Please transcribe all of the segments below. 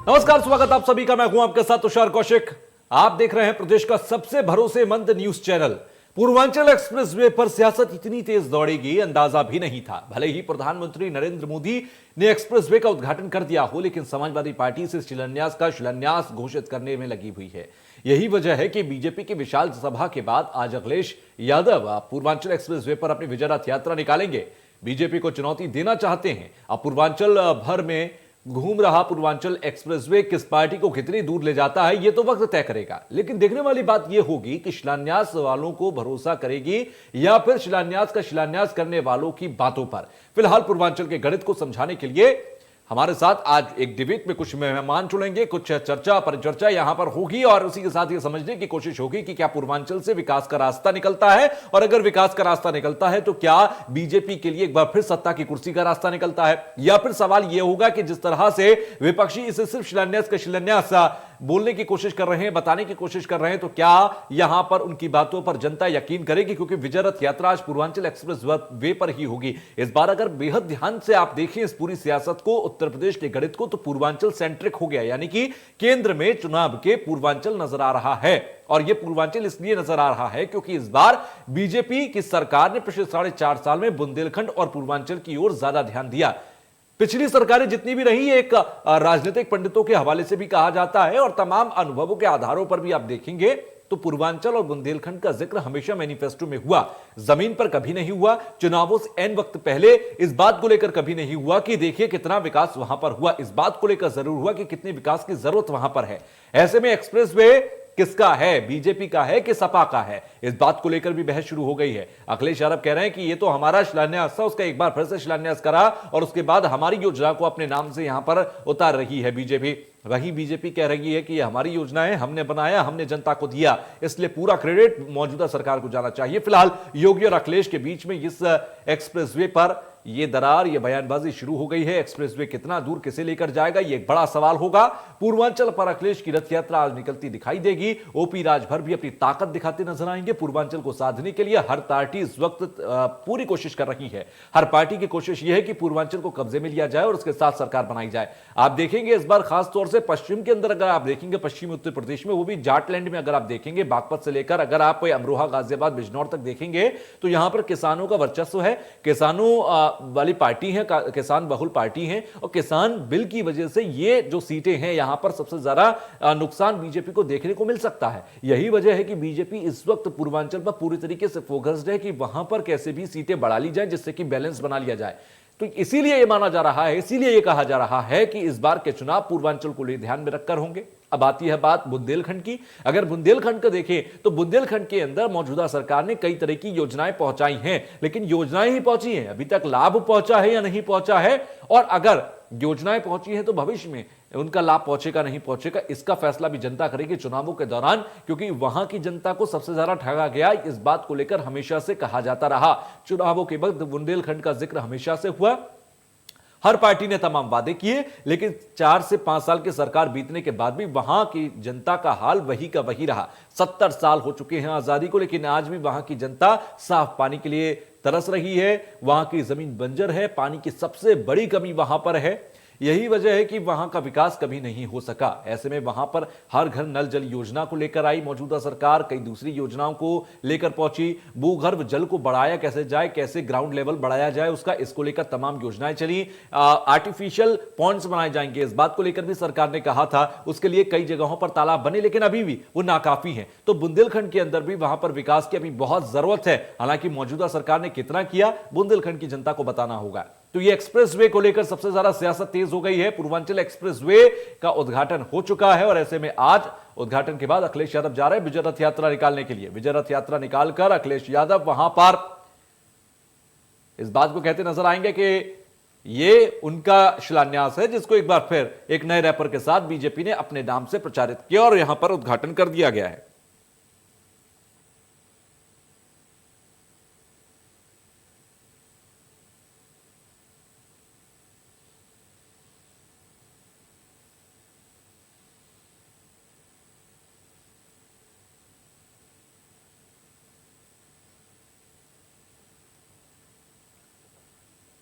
नमस्कार, स्वागत आप सभी का। मैं हूं आपके साथ तुषार कौशिक। आप देख रहे हैं प्रदेश का सबसे भरोसेमंद न्यूज चैनल। पूर्वांचल एक्सप्रेसवे पर सियासत इतनी तेज दौड़ेगी अंदाजा भी नहीं था। भले ही प्रधानमंत्री नरेंद्र मोदी ने एक्सप्रेसवे का उद्घाटन कर दिया हो, लेकिन समाजवादी पार्टी से शिलान्यास घोषित करने में लगी हुई है। यही वजह है कि बीजेपी की विशाल सभा के बाद आज अखिलेश यादव पूर्वांचल एक्सप्रेसवे पर अपनी विजय रथ यात्रा निकालेंगे। बीजेपी को चुनौती देना चाहते हैं। अब पूर्वांचल भर में घूम रहा पूर्वांचल एक्सप्रेसवे किस पार्टी को कितनी दूर ले जाता है, यह तो वक्त तय करेगा। लेकिन देखने वाली बात यह होगी कि शिलान्यास वालों को भरोसा करेगी या फिर शिलान्यास करने वालों की बातों पर। फिलहाल पूर्वांचल के गणित को समझाने के लिए हमारे साथ आज एक डिबेट में कुछ मेहमान जुड़ेंगे, कुछ चर्चा परिचर्चा यहां पर होगी और उसी के साथ ये समझने की कोशिश होगी कि क्या पूर्वांचल से विकास का रास्ता निकलता है, और अगर विकास का रास्ता निकलता है तो क्या बीजेपी के लिए एक बार फिर सत्ता की कुर्सी का रास्ता निकलता है, या फिर सवाल यह होगा कि जिस तरह से विपक्षी इसे सिर्फ शिलान्यास बोलने की कोशिश कर रहे हैं, बताने की कोशिश कर रहे हैं, तो क्या यहां पर उनकी बातों पर जनता यकीन करेगी? क्योंकि विजय रथ यात्रा आज पूर्वांचल एक्सप्रेस वे पर ही होगी। इस बार अगर बेहद ध्यान से आप देखें इस पूरी सियासत को, उत्तर प्रदेश के गणित को, तो पूर्वांचल सेंट्रिक हो गया, यानी कि केंद्र में चुनाव के पूर्वांचल नजर आ रहा है। और यह पूर्वांचल इसलिए नजर आ रहा है क्योंकि इस बार बीजेपी की सरकार ने पिछले 4.5 साल में बुंदेलखंड और पूर्वांचल की ओर ज्यादा ध्यान दिया। पिछली सरकारें जितनी भी रही, एक राजनीतिक पंडितों के हवाले से भी कहा जाता है और तमाम अनुभवों के आधारों पर भी आप देखेंगे तो पूर्वांचल और बुंदेलखंड का जिक्र हमेशा मैनिफेस्टो में हुआ, जमीन पर कभी नहीं हुआ। चुनावों से एन वक्त पहले इस बात को लेकर कभी नहीं हुआ कि देखिए कितना विकास वहां पर हुआ। इस बात को लेकर जरूर हुआ कि कितने विकास की जरूरत वहां पर है। ऐसे में एक्सप्रेसवे किसका है, बीजेपी का है कि सपा का है, इस बात को लेकर भी बहस शुरू हो गई है। अखिलेश यादव कह रहे हैं कि ये तो हमारा शिलान्यास था, उसका एक बार फिर से शिलान्यास करा और उसके बाद हमारी योजना को अपने नाम से यहां पर उतार रही है बीजेपी। वही बीजेपी कह रही है कि ये हमारी योजना है, हमने बनाया, हमने जनता को दिया, इसलिए पूरा क्रेडिट मौजूदा सरकार को जाना चाहिए। फिलहाल योगी और अखिलेश के बीच में इस एक्सप्रेसवे पर ये दरार, ये बयानबाजी शुरू हो गई है। एक्सप्रेसवे कितना दूर किसे लेकर जाएगा, ये एक बड़ा सवाल होगा। पूर्वांचल पर अखिलेश की रथ यात्रा आज निकलती दिखाई देगी। ओपी राजभर भी अपनी ताकत दिखाते नजर आएंगे। पूर्वांचल को साधने के लिए हर पार्टी इस वक्त पूरी कोशिश कर रही है। हर पार्टी की कोशिश यह है कि पूर्वांचल को कब्जे में लिया जाए और उसके साथ सरकार बनाई जाए। आप देखेंगे इस बार खासतौर से पश्चिम के अंदर, अगर आप देखेंगे पश्चिमी उत्तर प्रदेश में, वो भी जाटलैंड में, अगर आप देखेंगे बागपत से लेकर अगर आप अमरोहा, गाजियाबाद, बिजनौर तक देखेंगे तो यहां पर किसानों का वर्चस्व है। किसानों वाली पार्टी है, किसान बहुल पार्टी है, और किसान बिल की वजह से ये जो सीटें हैं यहां पर सबसे ज्यादा नुकसान बीजेपी को देखने को मिल सकता है। यही वजह है कि बीजेपी इस वक्त पूर्वांचल पर पूरी तरीके से फोकस्ड है कि वहां पर कैसे भी सीटें बढ़ा ली जाए जिससे कि बैलेंस बना लिया जाए। तो इसीलिए यह माना जा रहा है, इसीलिए यह कहा जा रहा है कि इस बार के चुनाव पूर्वांचल को ध्यान में रखकर होंगे। अब आती है बात बुंदेलखंड की। अगर बुंदेलखंड को देखें तो बुंदेलखंड के अंदर मौजूदा सरकार ने कई तरह की योजनाएं पहुंचाई हैं, लेकिन योजनाएं ही पहुंची हैं, अभी तक लाभ पहुंचा है या नहीं पहुंचा है, और अगर योजनाएं पहुंची हैं तो भविष्य में उनका लाभ पहुंचेगा नहीं पहुंचेगा, इसका फैसला भी जनता करेगी चुनावों के दौरान। क्योंकि वहां की जनता को सबसे ज्यादा ठगा गया, इस बात को लेकर हमेशा से कहा जाता रहा। चुनावों के वक्त बुंदेलखंड का जिक्र हमेशा से हुआ। हर पार्टी ने तमाम वादे किए, लेकिन 4 से 5 साल की सरकार बीतने के बाद भी वहां की जनता का हाल वही का वही रहा। 70 साल हो चुके हैं आजादी को, लेकिन आज भी वहां की जनता साफ पानी के लिए तरस रही है। वहां की जमीन बंजर है, पानी की सबसे बड़ी कमी वहां पर है। यही वजह है कि वहां का विकास कभी नहीं हो सका। ऐसे में वहां पर हर घर नल जल योजना को लेकर आई मौजूदा सरकार, कई दूसरी योजनाओं को लेकर पहुंची। भूगर्भ जल को बढ़ाया कैसे जाए, कैसे ग्राउंड लेवल बढ़ाया जाए उसका, इसको लेकर तमाम योजनाएं चली। आर्टिफिशियल पॉन्ड्स बनाए जाएंगे, इस बात को लेकर भी सरकार ने कहा था। उसके लिए कई जगहों पर तालाब बने, लेकिन अभी भी वो नाकाफी है। तो बुंदेलखंड के अंदर भी वहां पर विकास की अभी बहुत जरूरत है। हालांकि मौजूदा सरकार ने कितना किया, बुंदेलखंड की जनता को बताना होगा। तो ये एक्सप्रेसवे को लेकर सबसे ज्यादा सियासत तेज हो गई है। पूर्वांचल एक्सप्रेसवे का उद्घाटन हो चुका है और ऐसे में आज उद्घाटन के बाद अखिलेश यादव जा रहे हैं विजय रथ यात्रा निकालने के लिए। विजय रथ यात्रा निकालकर अखिलेश यादव वहां पर इस बात को कहते नजर आएंगे कि ये उनका शिलान्यास है, जिसको एक बार फिर एक नए रैपर के साथ बीजेपी ने अपने नाम से प्रचारित किया और यहां पर उद्घाटन कर दिया गया है।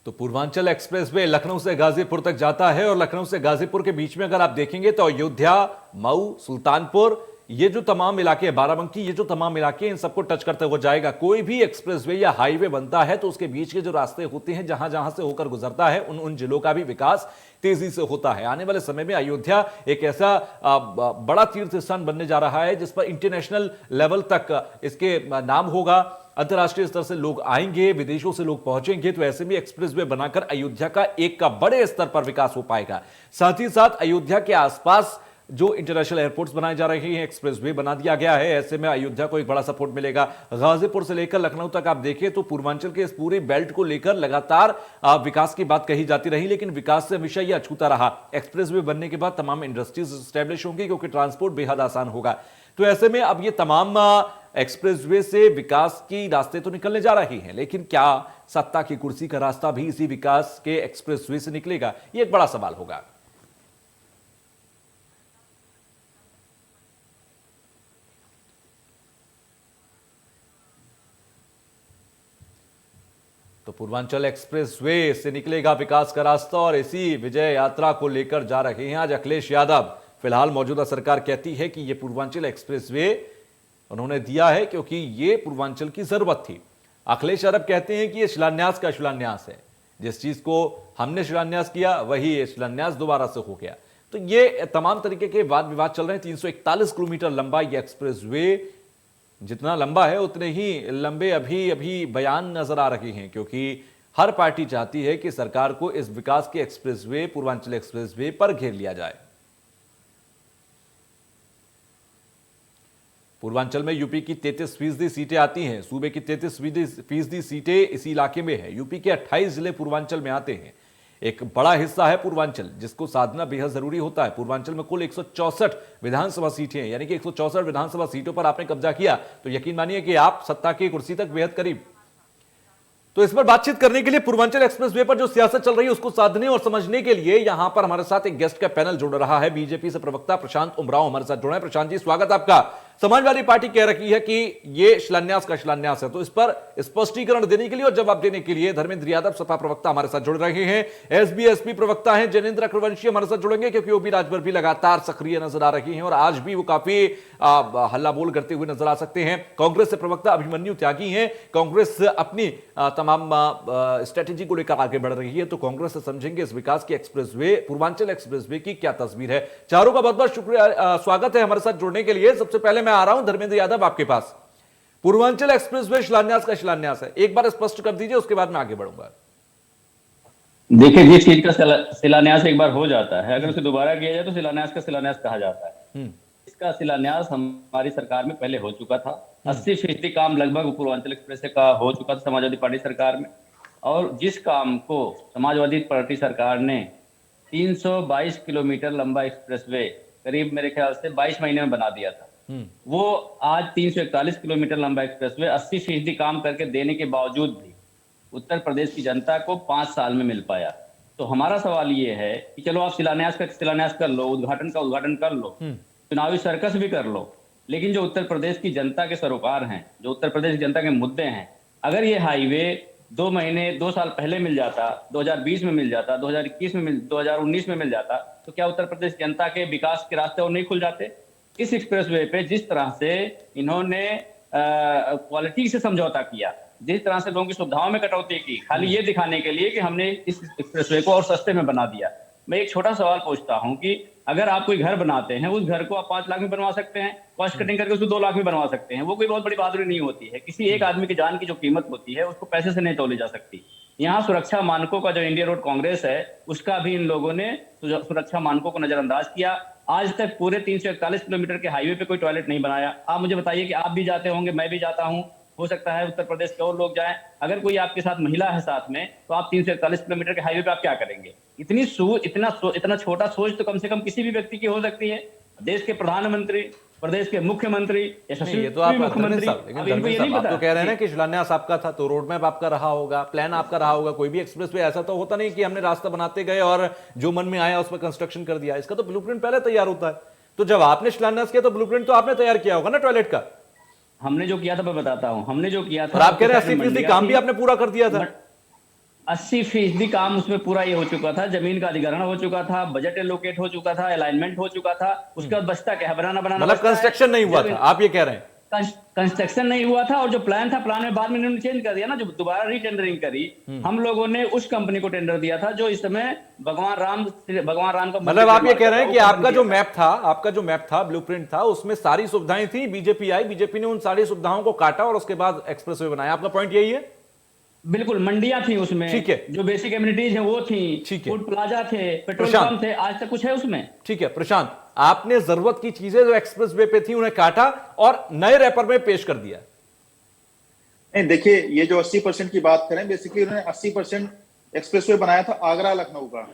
तो पूर्वांचल एक्सप्रेसवे लखनऊ से गाजीपुर तक जाता है और लखनऊ से गाजीपुर के बीच में अगर आप देखेंगे तो अयोध्या, मऊ, सुल्तानपुर, ये जो तमाम इलाके, बाराबंकी, ये जो तमाम इलाके, इन सबको टच करते हुए जाएगा। कोई भी एक्सप्रेसवे या हाईवे बनता है तो उसके बीच के जो रास्ते होते हैं, जहां जहां से होकर गुजरता है, उन जिलों का भी विकास तेजी से होता है। आने वाले समय में अयोध्या एक ऐसा बड़ा तीर्थ स्थान बनने जा रहा है जिस पर इंटरनेशनल लेवल तक इसके नाम होगा। अंतर्राष्ट्रीय स्तर से लोग आएंगे, विदेशों से लोग पहुंचेंगे, तो ऐसे में एक्सप्रेसवे बनाकर अयोध्या का एक का बड़े स्तर पर विकास हो पाएगा। साथ ही साथ अयोध्या के आसपास जो इंटरनेशनल एयरपोर्ट्स बनाए जा रहे हैं, एक्सप्रेसवे बना दिया गया है, ऐसे में अयोध्या को एक बड़ा सपोर्ट मिलेगा। गाजीपुर से लेकर लखनऊ तक आप देखें तो पूर्वांचल के इस पूरे बेल्ट को लेकर लगातार विकास की बात कही जाती रही, लेकिन विकास से हमेशा यह अछूता रहा। एक्सप्रेसवे बनने के बाद तमाम इंडस्ट्रीज स्टैब्लिश होंगी क्योंकि ट्रांसपोर्ट बेहद आसान होगा। तो ऐसे में अब ये तमाम एक्सप्रेसवे से विकास की रास्ते तो निकलने जा रहे हैं, लेकिन क्या सत्ता की कुर्सी का रास्ता भी इसी विकास के एक्सप्रेसवे से निकलेगा? ये एक बड़ा सवाल होगा। तो पूर्वांचल एक्सप्रेसवे से निकलेगा विकास का रास्ता और इसी विजय यात्रा को लेकर जा रहे हैं आज अखिलेश यादव। फिलहाल मौजूदा सरकार कहती है कि यह पूर्वांचल एक्सप्रेसवे उन्होंने दिया है क्योंकि यह पूर्वांचल की जरूरत थी। अखिलेश यादव कहते हैं कि यह शिलान्यास का शिलान्यास है, जिस चीज को हमने शिलान्यास किया वही शिलान्यास दोबारा से हो गया। तो ये तमाम तरीके के वाद विवाद चल रहे हैं। 341 किलोमीटर लंबा यह एक्सप्रेसवे, जितना लंबा है उतने ही लंबे अभी बयान नजर आ रहे हैं, क्योंकि हर पार्टी चाहती है कि सरकार को इस विकास के एक्सप्रेसवे, पूर्वांचल एक्सप्रेसवे पर घेर लिया जाए। पूर्वांचल में यूपी की 33% सीटें आती हैं। सूबे की 33% सीटें इसी इलाके में है। यूपी के 28 जिले पूर्वांचल में आते हैं। एक बड़ा हिस्सा है पूर्वांचल, जिसको साधना बेहद जरूरी होता है। पूर्वांचल में कुल 164 विधानसभा सीटें हैं, यानी कि 164 विधानसभा सीटों पर आपने कब्जा किया तो यकीन मानिए कि आप सत्ता की कुर्सी तक बेहद करीब। तो इस पर बातचीत करने के लिए पूर्वांचल एक्सप्रेसवे पर जो सियासत चल रही है उसको साधने और समझने के लिए यहां पर हमारे साथ एक गेस्ट का पैनल जुड़ रहा है। बीजेपी से प्रवक्ता प्रशांत उमराव हमारे साथ जुड़े हैं। प्रशांत जी, स्वागत आपका। समाजवादी पार्टी कह रही है कि यह शिलान्यास का शिलान्यास है, तो इस पर स्पष्टीकरण देने के लिए और जवाब देने के लिए धर्मेंद्र यादव सपा प्रवक्ता हमारे साथ जुड़ रहे हैं। एसबी प्रवक्ता हैं जैनेन्द्र अग्रवंशी हमारे साथ जुड़ेंगे, क्योंकि वो भी राजभर भी लगातार सक्रिय नजर आ रही हैं और आज भी वो काफी हल्ला बोल करते हुए नजर आ सकते हैं। कांग्रेस से प्रवक्ता अभिमन्यु त्यागी हैं। कांग्रेस अपनी तमाम स्ट्रेटेजी को लेकर आगे बढ़ रही है, तो कांग्रेस से समझेंगे इस विकास की एक्सप्रेसवे, पूर्वांचल एक्सप्रेसवे की क्या तस्वीर है। चारों का बहुत बहुत शुक्रिया, स्वागत है हमारे साथ जुड़ने के लिए। सबसे पहले मैं आ रहा हूं धर्मेंद्र यादव आपके पास। पूर्वांचल एक्सप्रेसवे शिलान्यास का शिलान्यास है, एक बार स्पष्ट कर दीजिए, उसके बाद मैं आगे बढ़ूंगा। देखिए, जिस चीज का शिलान्यास एक बार हो जाता है, अगर उसे दोबारा किया जाए तो शिलान्यास का शिलान्यास कहा जाता है। इसका शिलान्यास हमारी सरकार में पहले हो चुका था। 80% काम लगभग पूर्वांचल एक्सप्रेस का हो चुका था समाजवादी पार्टी सरकार में। और जिस काम को समाजवादी पार्टी सरकार ने 322 किलोमीटर लंबा एक्सप्रेसवे करीब मेरे ख्याल से 22 महीने में बना दिया था, वो आज 341 किलोमीटर लंबा एक्सप्रेसवे 80% काम करके देने के बावजूद भी उत्तर प्रदेश की जनता को 5 साल में मिल पाया। तो हमारा सवाल ये है कि चलो आप शिलान्यास कर लो, उद्घाटन कर लो, चुनावी सर्कस भी कर लो, लेकिन जो उत्तर प्रदेश की जनता के सरोकार हैं, जो उत्तर प्रदेश की जनता के मुद्दे हैं, अगर ये हाईवे 2 साल पहले मिल जाता, 2020 में मिल जाता, 2021 में 2019 में मिल जाता, तो क्या उत्तर प्रदेश जनता के विकास के रास्ते और नहीं खुल जाते? इस एक्सप्रेसवे पे जिस तरह से इन्होंने क्वालिटी से समझौता किया, जिस तरह से लोगों की सुविधाओं में कटौती की, खाली ये दिखाने के लिए कि हमने इस एक्सप्रेसवे को और सस्ते में बना दिया। मैं एक छोटा सवाल पूछता हूं कि अगर आप कोई घर बनाते हैं, उस घर को आप 5 लाख में बनवा सकते हैं, कॉस्ट कटिंग करके उसको 2 लाख में बनवा सकते हैं। वो कोई बहुत बड़ी बहादुरी नहीं होती है। किसी एक आदमी की जान की जो कीमत होती है उसको पैसे से नहीं तोली जा सकती। यहाँ सुरक्षा मानकों का जो इंडिया रोड कांग्रेस है, उसका भी इन लोगों ने सुरक्षा मानकों को नजरअंदाज किया। आज तक पूरे 341 किलोमीटर के हाईवे पे कोई टॉयलेट नहीं बनाया। आप मुझे बताइए कि आप भी जाते होंगे, मैं भी जाता हूँ, हो सकता है उत्तर प्रदेश के और लोग जाएं। अगर कोई आपके साथ महिला है साथ में, तो आप 341 किलोमीटर के हाईवे पे आप क्या करेंगे? इतना छोटा सोच तो कम से कम किसी भी व्यक्ति की हो सकती है। देश के प्रधानमंत्री, प्रदेश के मुख्यमंत्री, ये तो आप मुख्यमंत्री, लेकिन आप तो कह रहे हैं ना कि शिलान्यास आपका था, तो रोड मैप आपका रहा होगा, प्लान आपका रहा होगा। कोई भी एक्सप्रेसवे ऐसा तो होता नहीं कि हमने रास्ता बनाते गए और जो मन में आया उस पर कंस्ट्रक्शन कर दिया। इसका तो ब्लूप्रिंट पहले तैयार होता है। तो जब आपने शिलान्यास किया तो ब्लूप्रिंट तो आपने तैयार किया होगा ना टॉयलेट का? हमने जो किया था मैं बताता हूं, हमने जो किया था। और आप कह रहे हैं 80% काम भी आपने पूरा कर दिया था। 80% काम उसमें पूरा ये हो चुका था, जमीन का अधिग्रहण हो चुका था, बजट एलोकेट हो चुका था, अलाइनमेंट हो चुका था। उसके बाद बचता क्या है? बनाना मतलब बचता है। कंस्ट्रक्शन नहीं हुआ था, आप ये कह रहे हैं? कंस्ट्रक्शन नहीं हुआ था, और जो प्लान था, प्लान में बाद में इन्होंने चेंज कर दिया ना, जो दोबारा रीटेंडरिंग करी। हम लोगों ने उस कंपनी को टेंडर दिया था जो इस समय भगवान राम का मतलब आप ये कह रहे हैं कि आपका जो मैप था, आपका जो मैप था, ब्लूप्रिंट था, उसमें सारी सुविधाएं थी, बीजेपी आई, बीजेपी ने उन सारी सुविधाओं को काटा और उसके बाद एक्सप्रेसवे बनाया। आपका पॉइंट यही है? बिल्कुल, मंडियां थी उसमें, ठीक है, जो बेसिक एमिनिटीज हैं वो थी, ठीक है, फूड प्लाजा थे, पेट्रोल प्रशांत, पंप थे, आज तक कुछ है उसमें? ठीक है प्रशांत, आपने जरूरत की चीजें जो एक्सप्रेसवे पे थी उन्हें काटा और नए रैपर में पेश कर दिया। नहीं, देखिए, ये जो 80% की बात करें, बेसिकली उन्होंने 80% एक्सप्रेसवे बनाया था आगरा लखनऊ का,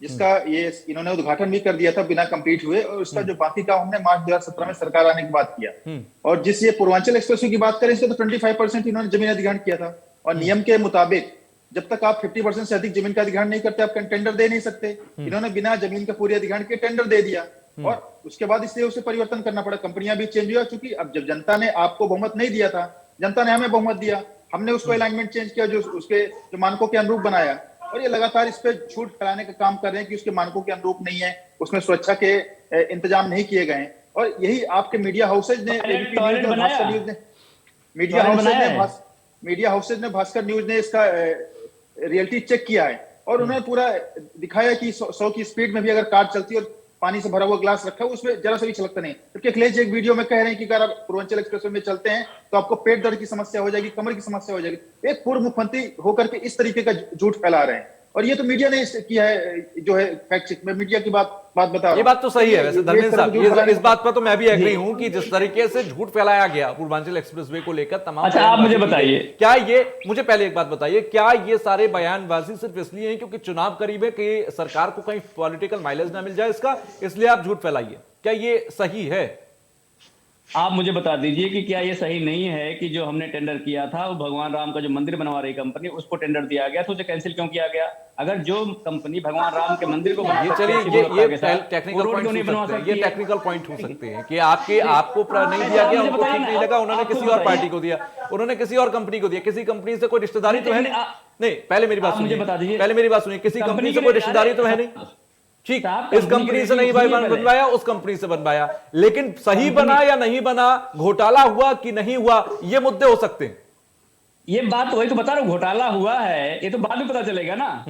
जिसका ये इन्होंने उद्घाटन भी कर दिया था बिना कंप्लीट हुए, और उसका जो बाकी काम हमने मार्च 2017 में सरकार आने के बाद किया। और जिस ये पूर्वांचल एक्सप्रेसवे की बात करें, इसका तो 25% इन्होंने जमीन अधिग्रहण किया था, और नियम के मुताबिक जब तक आप 50% से अधिक जमीन का अधिग्रहण नहीं करते, आप टेंडर दे नहीं सकते। इन्होंने बिना जमीन का पूरी अधिग्रहण के टेंडर दे दिया, और उसके बाद इसलिए उसे परिवर्तन करना पड़ा, कंपनियां भी चेंज हुआ, क्योंकि अब जब जनता ने आपको बहुमत नहीं दिया था, जनता ने हमें बहुमत दिया, हमने उसको अलाइनमेंट चेंज किया, जो उसके जो मानकों के अनुरूप बनाया, और ये लगातार इस पे झूठ फैलाने का काम कर रहे हैं कि उसके मानकों के अनुरूप नहीं है, उसमें सुरक्षा के इंतजाम नहीं किए गए। और यही आपके मीडिया हाउसेज ने, मीडिया हाउसेज ने, भास्कर न्यूज ने इसका रियलिटी चेक किया है, और उन्होंने पूरा दिखाया कि 100 की स्पीड में भी अगर कार चलती और पानी से भरा हुआ ग्लास रखा है, उसमें जरा सा भी छलकता नहीं। क्योंकि अखिलेश जी एक वीडियो में कह रहे हैं कि अगर आप पूर्वांचल एक्सप्रेसवे में चलते हैं तो आपको पेट दर्द की समस्या हो जाएगी, कमर की समस्या हो जाएगी। एक पूर्व मुख्यमंत्री होकर के इस तरीके का झूठ फैला रहे हैं, और ये तो मीडिया ने किया है, जो है फैक्ट चेक में मीडिया की बात बता रहा हूं। ये बात तो सही है वैसे धर्मेंद्र साहब, इस बात पर तो मैं भी एग्री हूं कि जिस तरीके से झूठ फैलाया गया पूर्वांचल एक्सप्रेसवे को लेकर तमाम। अच्छा, आप मुझे बताइए, क्या ये, मुझे पहले एक बात बताइए, क्या ये सारे बयानबाजी सिर्फ इसलिए है क्योंकि चुनाव करीब है कि सरकार को कहीं पॉलिटिकल माइलेज ना मिल जाए इसका, इसलिए आप झूठ फैलाइए? क्या ये सही है? आप मुझे बता दीजिए कि क्या ये सही नहीं है कि जो हमने टेंडर किया था, वो भगवान राम का जो मंदिर बनवा रही कंपनी, उसको टेंडर दिया गया, तो उसे कैंसिल क्यों किया गया? अगर जो कंपनी भगवान राम के मंदिर को बना, चलिए ये टेक्निकल पॉइंट हो सकते हैं, ये टेक्निकल पॉइंट हो सकते हैं कि आपको नहीं दिया गया, उनको ठीक नहीं लगा, उन्होंने किसी और पार्टी को दिया, उन्होंने किसी और कंपनी को दिया। किसी कंपनी से कोई रिश्तेदारी तो है नहीं, पहले मेरी बात सुनिए, पहले मेरी बात सुनिए, किसी कंपनी से कोई रिश्तेदारी तो है नहीं, ठीक, इस कंपनी से नहीं बनवाया, उस कंपनी से बनवाया, लेकिन सही बना या नहीं बना, घोटाला हुआ कि नहीं हुआ, ये मुद्दे हो सकते हैं। ये बात वही तो बता रहा हूं, घोटाला हुआ है, ये तो बाद में पता चलेगा ना।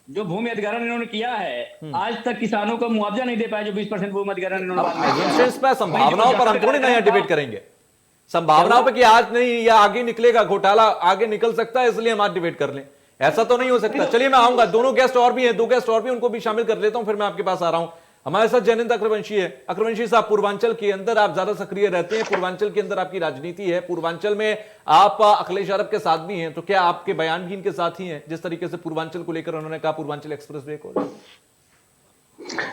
जो भूमि अधिग्रहण इन्होंने किया है, आज तक किसानों को मुआवजा नहीं दे पाए, जो 20% भूमि अधिग्रहण इन्होंने। संभावनाओं पर हम थोड़ी नया डिबेट करेंगे, संभावनाओं पर कि आज नहीं या आगे निकलेगा घोटाला, आगे निकल सकता है, इसलिए हम आज डिबेट कर लें, ऐसा तो नहीं हो सकता। चलिए मैं आऊंगा, दोनों गेस्ट और भी हैं, 2 गेस्ट और भी, उनको भी शामिल कर लेता हूं, फिर मैं आपके पास आ रहा हूं। हमारे साथ जयनंद अग्रवंशी है। अग्रवंशी साहब, पूर्वांचल के अंदर आप ज्यादा सक्रिय रहते हैं, पूर्वांचल के अंदर आपकी राजनीति है, पूर्वांचल में आप अखिलेश यादव के साथ भी हैं, तो क्या आपके बयान भी इनके साथ ही हैं, जिस तरीके से पूर्वांचल को लेकर उन्होंने कहा, पूर्वांचल एक्सप्रेसवे को?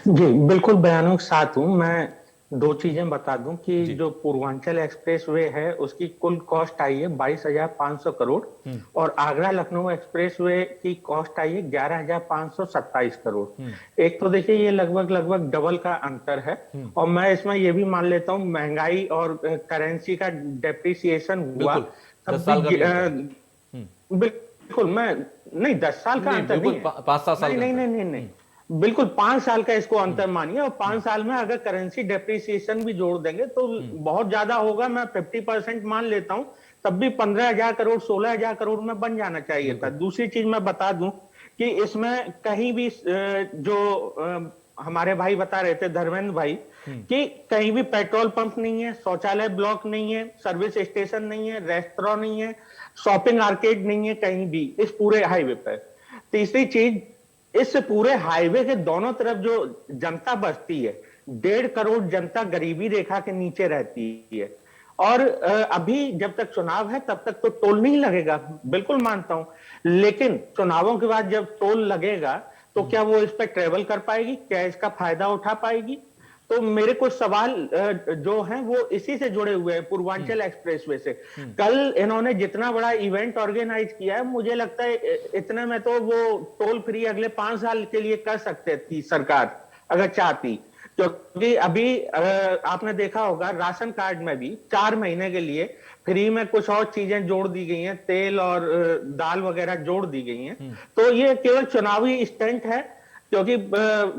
जी बिल्कुल, बयानों के साथ हूं। मैं 2 चीजें बता दूं कि जो पूर्वांचल एक्सप्रेसवे है उसकी कुल कॉस्ट आई है 22,500 करोड़, और आगरा लखनऊ एक्सप्रेसवे की कॉस्ट आई है 11,527 करोड़। एक तो देखिए ये लगभग डबल का अंतर है, और मैं इसमें ये भी मान लेता हूं महंगाई और करेंसी का डेप्रिसिएशन हुआ, बिल्कुल मैं नहीं 10 साल का अंतर नहीं, 5-7 साल नहीं, बिल्कुल 5 साल का इसको अंतर मानिए, और 5 साल में अगर करेंसी डेप्रिसिएशन भी जोड़ देंगे तो बहुत ज्यादा होगा। मैं 50% मान लेता हूं, तब भी 15,000 करोड़ 16,000 करोड़ में बन जाना चाहिए था। दूसरी चीज मैं बता दूं कि इसमें कहीं भी जो हमारे भाई बता रहे थे, धर्मेंद्र भाई, कि कहीं भी पेट्रोल पंप नहीं है, शौचालय ब्लॉक नहीं है, सर्विस स्टेशन नहीं है, रेस्टोरेंट नहीं है, शॉपिंग आर्केड नहीं है कहीं भी इस पूरे हाईवे पर। तीसरी चीज, इस पूरे हाईवे के दोनों तरफ जो जनता बसती है, 1.5 करोड़ जनता गरीबी रेखा के नीचे रहती है, और अभी जब तक चुनाव है तब तक तो टोल नहीं लगेगा, बिल्कुल मानता हूं, लेकिन चुनावों के बाद जब टोल लगेगा तो क्या वो इस पर ट्रेवल कर पाएगी, क्या इसका फायदा उठा पाएगी? तो मेरे कुछ सवाल जो हैं वो इसी से जुड़े हुए हैं, पूर्वांचल एक्सप्रेसवे से। कल इन्होंने जितना बड़ा इवेंट ऑर्गेनाइज किया है, मुझे लगता है इतने में तो वो टोल फ्री अगले 5 साल के लिए कर सकते थी सरकार, अगर चाहती। क्योंकि अभी आपने देखा होगा राशन कार्ड में भी 4 महीने के लिए फ्री में कुछ और चीजें जोड़ दी गई हैं, तेल और दाल वगैरह जोड़ दी गई हैं। तो ये केवल चुनावी स्टंट है, क्योंकि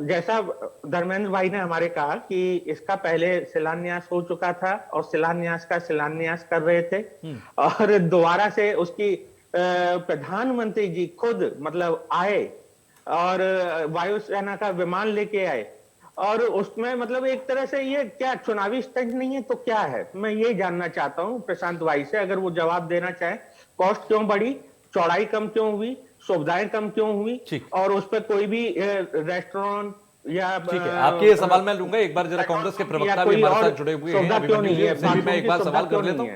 जैसा धर्मेंद्र भाई ने हमारे कहा कि इसका पहले शिलान्यास हो चुका था और शिलान्यास का शिलान्यास कर रहे थे, और दोबारा से उसकी प्रधानमंत्री जी खुद मतलब आए और वायुसेना का विमान लेके आए, और उसमें मतलब एक तरह से ये क्या चुनावी स्टंट नहीं है तो क्या है? मैं ये जानना चाहता हूं प्रशांत भाई से, अगर वो जवाब देना चाहे। कॉस्ट क्यों बढ़ी, चौड़ाई कम क्यों हुई, सुविधाएं कम क्यों हुई, और उस पर कोई भी रेस्टोरेंट या ठीक है, आपके ये सवाल मैं लूंगा। एक बार जरा कांग्रेस के प्रवक्ता भी हमारे साथ जुड़े हुए हैं, अभिमन्यु जी, उनसे भी मैं एक बार सवाल कर लेता हूं।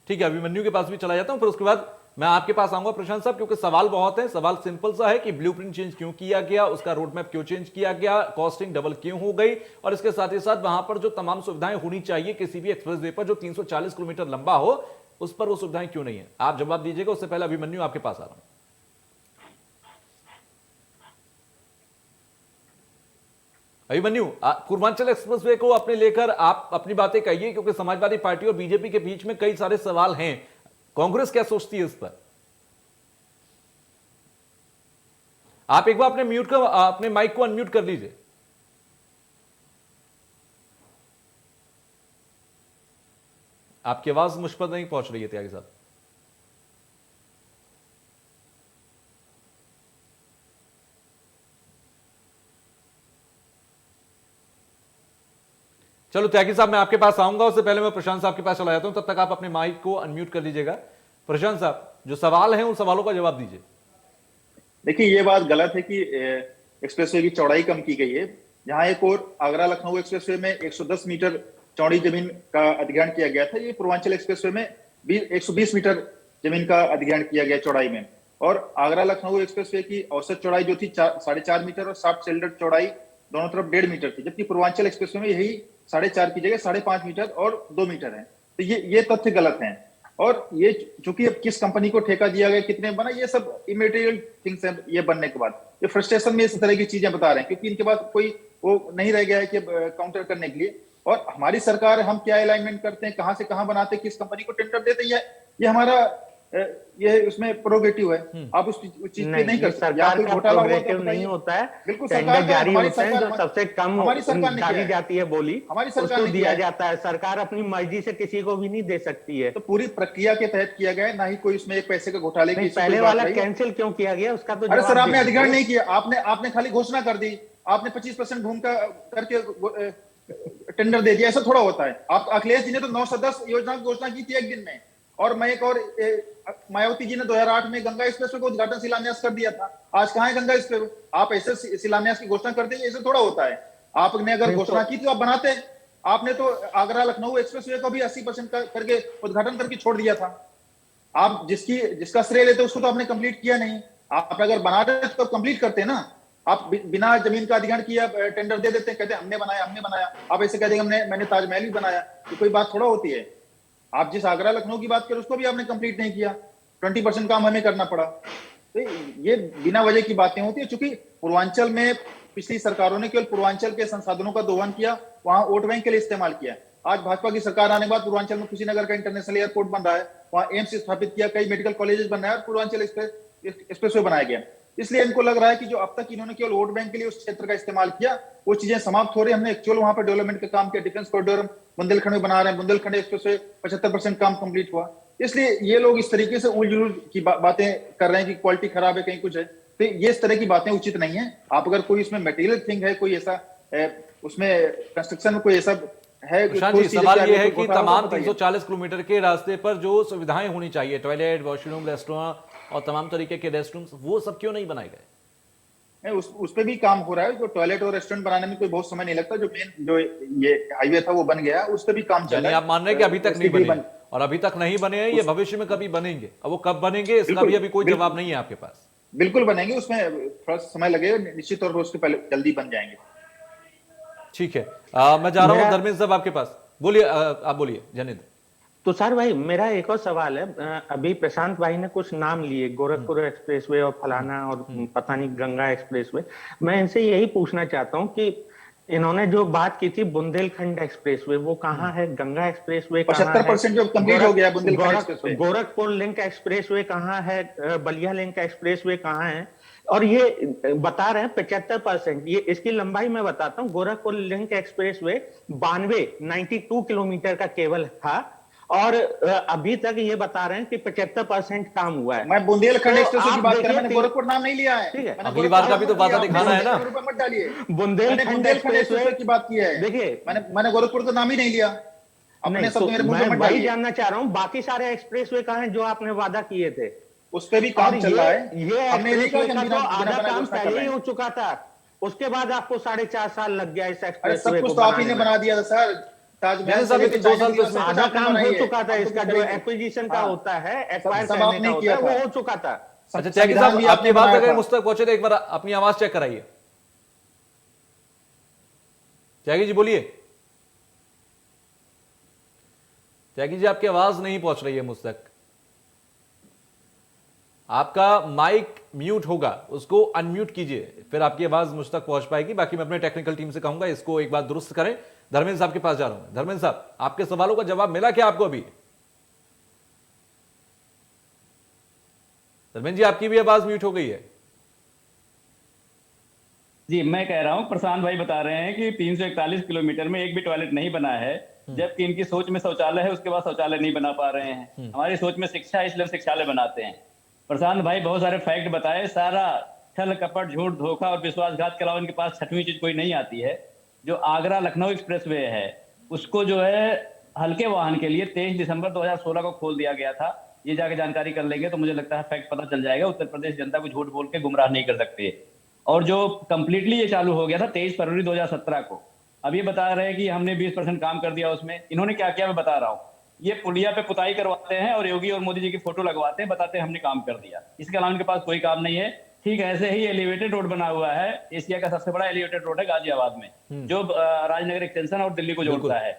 ठीक है, अभिमन्यु के पास भी चला जाता हूं, फिर उसके बाद मैं आपके पास आऊंगा प्रशांत साहब, क्योंकि सवाल बहुत है। सवाल सिंपल सा है कि ब्लूप्रिंट चेंज क्यों किया गया, उसका रोड मैप क्यों चेंज किया गया, कॉस्टिंग डबल क्यों हो गई, और इसके साथ ही साथ वहां पर जो तमाम सुविधाएं होनी चाहिए किसी भी एक्सप्रेसवे पर जो 340 किलोमीटर लंबा हो, उस पर वो सुविधाएं क्यों नहीं है? आप जवाब दीजिएगा। उससे पहले अभिमन्यु आपके पास आ रहा हूं। अभिमन्यु, पूर्वांचल एक्सप्रेसवे को अपने लेकर आप अपनी बातें कहिए, क्योंकि समाजवादी पार्टी और बीजेपी के बीच में कई सारे सवाल हैं। कांग्रेस क्या सोचती है इस पर? आप एक बार अपने माइक को अनम्यूट कर लीजिए। आपकी आवाज मुझ पर नहीं पहुंच रही है त्यागी साहब। चलो त्यागी साहब, मैं आपके पास आऊंगा, उससे पहले मैं प्रशांत साहब के पास चला जाता हूं, तब तक आप अपने माइक को अनम्यूट कर लीजिएगा। प्रशांत साहब, जो सवाल हैं उन सवालों का जवाब दीजिए। देखिए, ये बात गलत है कि एक्सप्रेसवे की चौड़ाई कम की गई है। जहां एक और आगरा लखनऊ एक्सप्रेसवे में 110 मीटर चौड़ी जमीन का अधिग्रहण किया गया था, ये पूर्वांचल एक्सप्रेसवे में 120 मीटर जमीन का अधिग्रहण किया गया चौड़ाई में। और आगरा लखनऊ एक्सप्रेसवे की औसत चौड़ाई जो थी 4.5 मीटर और शाफ्ट शोल्डर चौड़ाई दोनों तरफ 1.5 मीटर थी, जबकि पूर्वांचल एक्सप्रेसवे में यही 4.5 की जगह 5.5 मीटर और 2 मीटर है। तो ये तथ्य गलत हैं। और ये चूंकि अब किस कंपनी को ठेका दिया गया, कितने बना, ये सब इमेटेरियल थिंग्स हैं। ये बनने के बाद ये फ्रस्ट्रेशन में इस तरह की चीजें बता रहे हैं, क्योंकि इनके पास कोई वो नहीं रह गया है कि काउंटर करने के लिए। और हमारी सरकार, हम क्या अलाइनमेंट करते हैं, कहां से कहां बनाते हैं, किस कंपनी को टेंडर देते हैं, ये हमारा ये उसमें प्रोग्रेटिव है। आप उस चीज पे नहीं कर सकते। सरकार का प्रोग्रेटिव नहीं होता है, बिल्कुल टेंडर जारी होते हैं, जो सबसे कम हमारी सरकार ने डाली जाती है बोली, हमारी सरकार उसको दिया जाता है। सरकार अपनी मर्जी से किसी को भी नहीं दे सकती है। तो पूरी प्रक्रिया के तहत किया गया है, ना ही कोई इसमें एक पैसे के घोटाले की पहले वाला कैंसिल क्यों किया गया उसका तो अरे सर, आपने अधिग्रहण नहीं किया, आपने खाली घोषणा कर दी, आपने 25% भूमि का करके टेंडर दे दिया। ऐसा थोड़ा होता है। आप अखिलेश जी ने तो 9 से 10 योजना की घोषणा की थी एक दिन में, और मैं एक और मायावती जी ने 2008 में गंगा एक्सप्रेसवे को उद्घाटन शिलान्यास कर दिया था। आज कहां है गंगा एक्सप्रेसवे? आप ऐसे शिलान्यास की घोषणा करते हैं, ऐसे थोड़ा होता है। आपने अगर घोषणा की तो आप बनाते। आपने तो आगरा लखनऊ एक्सप्रेसवे को भी 80% करके उद्घाटन करके छोड़ दिया था। आप जिसका श्रेय लेते उसको तो आपने कंप्लीट किया नहीं। आप अगर बना रहे तो कंप्लीट करते ना। आप बिना जमीन का अधिग्रहण किया टेंडर दे देते हैं, कहते हैं हमने बनाया। आप ऐसे कहते हैं मैंने ताजमहल भी बनाया, तो कोई बात थोड़ा होती है। आप जिस आगरा लखनऊ की बात करें उसको भी आपने कंप्लीट नहीं किया, 20% काम हमें करना पड़ा। तो ये बिना वजह की बातें होती है। चूंकि पूर्वांचल में पिछली सरकारों ने केवल पूर्वांचल के संसाधनों का दोहन किया, वहां वोट बैंक के लिए इस्तेमाल किया। आज भाजपा की सरकार आने के बाद पूर्वांचल में कुशीनगर का इंटरनेशनल एयरपोर्ट बन रहा है, वहां एम्स स्थापित किया, कई मेडिकल कॉलेजेस बन रहे हैं, पूर्वांचल एक्सप्रेसवे बनाया गया। इसलिए इनको लग रहा है कि जो अब तक इन्होंने केवल वोट बैंक के लिए उस क्षेत्र का इस्तेमाल किया, वो चीजें समाप्त हो रही है। हमने एक्चुअल वहां पर डेवलपमेंट का काम किया। डिफेंस कॉरिडोर बुंदेलखंड में बना रहे हैं, बुंदेलखंड एक्सप्रेसवे 75% काम कंप्लीट हुआ। इसलिए ये लोग इस तरीके से उल जुल की बातें कर रहे हैं कि क्वालिटी खराब है, कहीं कुछ है, तो ये इस तरह की बातें उचित नहीं है। आप अगर कोई इसमें मटेरियल थिंग है, कोई ऐसा उसमें कंस्ट्रक्शन में कोई ऐसा है, सवाल ये है कि तमाम 340 किलोमीटर के रास्ते पर जो सुविधाएं होनी चाहिए, टॉयलेट, वॉशरूम, रेस्टोरेंट और तमाम तरीके के रेस्टरूम्स, वो सब क्यों नहीं बनाए गए? उस पे भी काम हो रहा है। जो टॉयलेट और रेस्टोरेंट बनाने में कोई बहुत समय नहीं लगता। जो ये हाईवे था वो बन गया, उस पे भी काम चल रहा है। आप मान रहे हैं कि अभी तक नहीं बने, और अभी तक नहीं बने हैं, ये भविष्य में कभी बनेंगे। अब वो कब बनेंगे इसका भी अभी कोई जवाब नहीं है आपके पास। बिल्कुल बनेंगे, उसमें थोड़ा समय लगेगा, निश्चित तौर पर उसके पहले जल्दी बन जाएंगे। ठीक है, मैं जा रहा हूँ धर्मेंद्र साहब आपके पास। बोलिए, आप बोलिए जनिंद्र। तुषार भाई, मेरा एक और सवाल है। अभी प्रशांत भाई ने कुछ नाम लिए, गोरखपुर एक्सप्रेसवे और फलाना और पता नहीं गंगा एक्सप्रेसवे। मैं इनसे यही पूछना चाहता हूँ कि इन्होंने जो बात की थी बुंदेलखंड एक्सप्रेसवे, वो कहाँ है? गंगा एक्सप्रेसवे कहाँ है? 75% जो कंप्लीट हो गया Bundelkhand expressway. Gorakhpur link expressway कहाँ है? बलिया लिंक एक्सप्रेसवे कहाँ है? और ये बता रहे हैं 75%। ये इसकी लंबाई मैं बताता हूँ। गोरखपुर लिंक एक्सप्रेसवे 92 किलोमीटर का केबल था, और अभी तक ये बता रहे हैं कि 75% काम हुआ है। मैं बुंदेलखंड तो एक्सप्रेसवे की आप बात कर रहा हूं, देखिए मैंने गोरखपुर नाम नहीं लिया है। ठीक है, मैंने अगली बार का भी तो वादा दिखाना है ना। रुपए मत डालिए। बुंदेलखंड बुंदेलखंड एक्सप्रेसवे की बात की है। देखिए, मैंने गोरखपुर का नाम ही नहीं लिया। अपने नहीं शब्द तो मेरे मुंह मैं पे मत वही डालिए। जानना चाह रहा हूँ, बाकी सारे एक्सप्रेसवे कहाँ हैं जो आपने वादा किए थे? उस पे भी काम चल रहा है। ये हमने नहीं कहा कि एक्सप्रेसवे हम का तो बिना आधा बनाए काम घोषणा कर पहले रहे ही हैं। हो चुका था, उसके बाद आपको 4.5 साल लग गया इस अरे एक्सप्रेसवे सब को कुछ तो आप ही बनाने ने में। बना दिया था सर। ताजमहल मैंने से अभी लेके तो 2 साल चाइना तो डील इसमें सब आधा कुछ आपने काम बनाई हो है। चुका था, हम तो इसका कुछ जो करेंगे। एक्विजिशन का हाँ। होता है, एक्वायर सब करने आपने का ही होता किया है, वो था। हो चुका था। अच्छा त्यागी संविधान साहब, भी आपकी आपने बात बनाया अगर था। मुझ तक पहुंचे तो एक बार अपनी आवाज चेक कराइए। त्यागी जी बोलिए। त्यागी जी आपकी आवाज नहीं पहुंच रही है मुझ तक। आपका माइक म्यूट होगा, उसको अनम्यूट कीजिए, फिर आपकी आवाज मुझ तक पहुंच पाएगी। बाकी मैं अपने टेक्निकल टीम से कहूंगा इसको एक बार दुरुस्त करें। धर्मेंद्र साहब के पास जा रहा हूं। धर्मेंद्र साहब, आपके सवालों का जवाब मिला क्या आपको अभी? धर्मेंद्र जी आपकी भी आवाज म्यूट हो गई है। जी मैं कह रहा हूं, प्रशांत भाई बता रहे हैं कि 341 किलोमीटर में एक भी टॉयलेट नहीं बना है, जबकि इनकी सोच में शौचालय है, उसके बाद शौचालय नहीं बना पा रहे हैं। हमारी सोच में शिक्षा है, इसलिए हम शिक्षालय बनाते हैं। प्रशांत भाई बहुत सारे फैक्ट बताए, सारा छल कपट झूठ धोखा और विश्वासघात के अलावा इनके पास छठवीं चीज कोई नहीं आती है। जो आगरा लखनऊ एक्सप्रेसवे है, उसको जो है हल्के वाहन के लिए 23 दिसंबर 2016 को खोल दिया गया था। ये जाके जानकारी कर लेंगे तो मुझे लगता है फैक्ट पता चल जाएगा। उत्तर प्रदेश जनता को झूठ बोल के गुमराह नहीं कर सकते। और जो कंप्लीटली ये चालू हो गया था 23 फरवरी 2017 को, अब ये बता रहे हैं कि हमने 20% काम कर दिया उसमें। इन्होंने क्या किया मैं बता रहा हूँ। ये पुलिया पे पुताई करवाते हैं और योगी और मोदी जी की फोटो लगवाते हैं, बताते हैं हमने काम कर दिया। इसके अलावा इनके पास कोई काम नहीं है। ठीक ऐसे ही एलिवेटेड रोड बना हुआ है, एशिया का सबसे बड़ा एलिवेटेड रोड है गाजियाबाद में, जो राजनगर एक्सटेंशन और दिल्ली को जोड़ता है।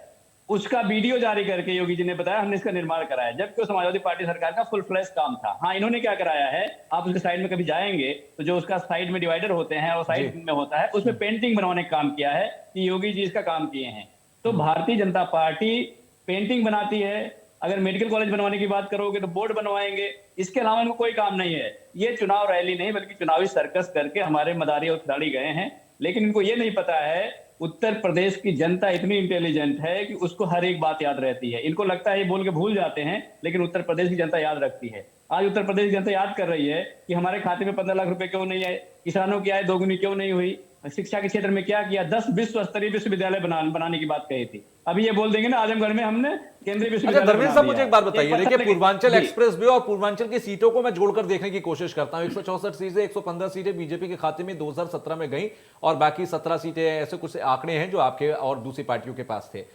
उसका वीडियो जारी करके योगी जी ने बताया हमने इसका निर्माण कराया, जबकि वो समाजवादी पार्टी सरकार का फुल फ्लैश काम था। हाँ, इन्होंने क्या कराया है, आप उसके साइड में कभी जाएंगे तो जो उसका साइड में डिवाइडर होते हैं और साइड में होता है, उसमें पेंटिंग बनवाने का काम किया है कि योगी जी इसका काम किए हैं। तो भारतीय जनता पार्टी पेंटिंग बनाती है। अगर मेडिकल कॉलेज बनवाने की बात करोगे तो बोर्ड बनवाएंगे। इसके अलावा इनको कोई काम नहीं है। ये चुनाव रैली नहीं बल्कि चुनावी सर्कस करके हमारे मदारी और खिलाड़ी गए हैं। लेकिन इनको ये नहीं पता है उत्तर प्रदेश की जनता इतनी इंटेलिजेंट है कि उसको हर एक बात याद रहती है। इनको लगता है ये बोल के भूल जाते हैं, लेकिन उत्तर प्रदेश की जनता याद रखती है। आज उत्तर प्रदेश की जनता याद कर रही है कि हमारे खाते में 15 लाख रुपए क्यों नहीं आए, किसानों की आय दोगुनी क्यों नहीं हुई, शिक्षा के क्षेत्र में क्या किया, 10 विश्व स्तरीय विश्वविद्यालय बनाने की बात कही थी। अभी ये बोल देंगे ना आजमगढ़ में हमने केंद्रीय अच्छा विश्वविद्यालय धर्मेंद्र साहब, मुझे एक बात बना बताइए। दिया। देखिए पूर्वांचल जी। एक्सप्रेस वे और पूर्वांचल की सीटों को मैं जोड़कर देखने की कोशिश करता हूं। 164 सीटें, 115 सीटें बीजेपी के खाते में 2017 में गई और बाकी 17 सीटें, ऐसे कुछ आंकड़े हैं जो आपके और दूसरी पार्टियों के पास थे।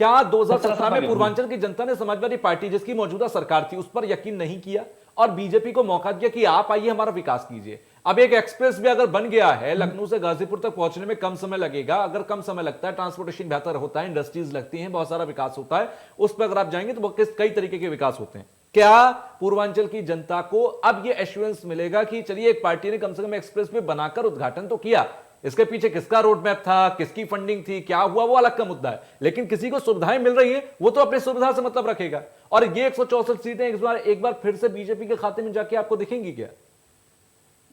क्या 2017 में पूर्वांचल की जनता ने समाजवादी पार्टी जिसकी मौजूदा सरकार थी उस पर यकीन नहीं किया और बीजेपी को मौका दिया कि आप आइए हमारा विकास कीजिए? अब एक एक्सप्रेस भी अगर बन गया है, लखनऊ से गाजीपुर तक पहुंचने में कम समय लगेगा। अगर कम समय लगता है, ट्रांसपोर्टेशन बेहतर होता है, इंडस्ट्रीज लगती हैं, बहुत सारा विकास होता है, उस पर अगर आप जाएंगे तो कई तरीके के विकास होते हैं। क्या पूर्वांचल की जनता को अब यह एश्योरेंस मिलेगा कि चलिए एक पार्टी ने कम से कम एक्सप्रेस वे बनाकर उद्घाटन तो किया, इसके पीछे किसका रोड मैप था, किसकी फंडिंग थी, क्या हुआ, वो अलग का मुद्दा है, लेकिन किसी को सुविधाएं मिल रही है वो तो अपनी सुविधा से मतलब रखेगा। और ये 164 सीटें एक बार फिर से बीजेपी के खाते में जाके आपको दिखेंगी क्या?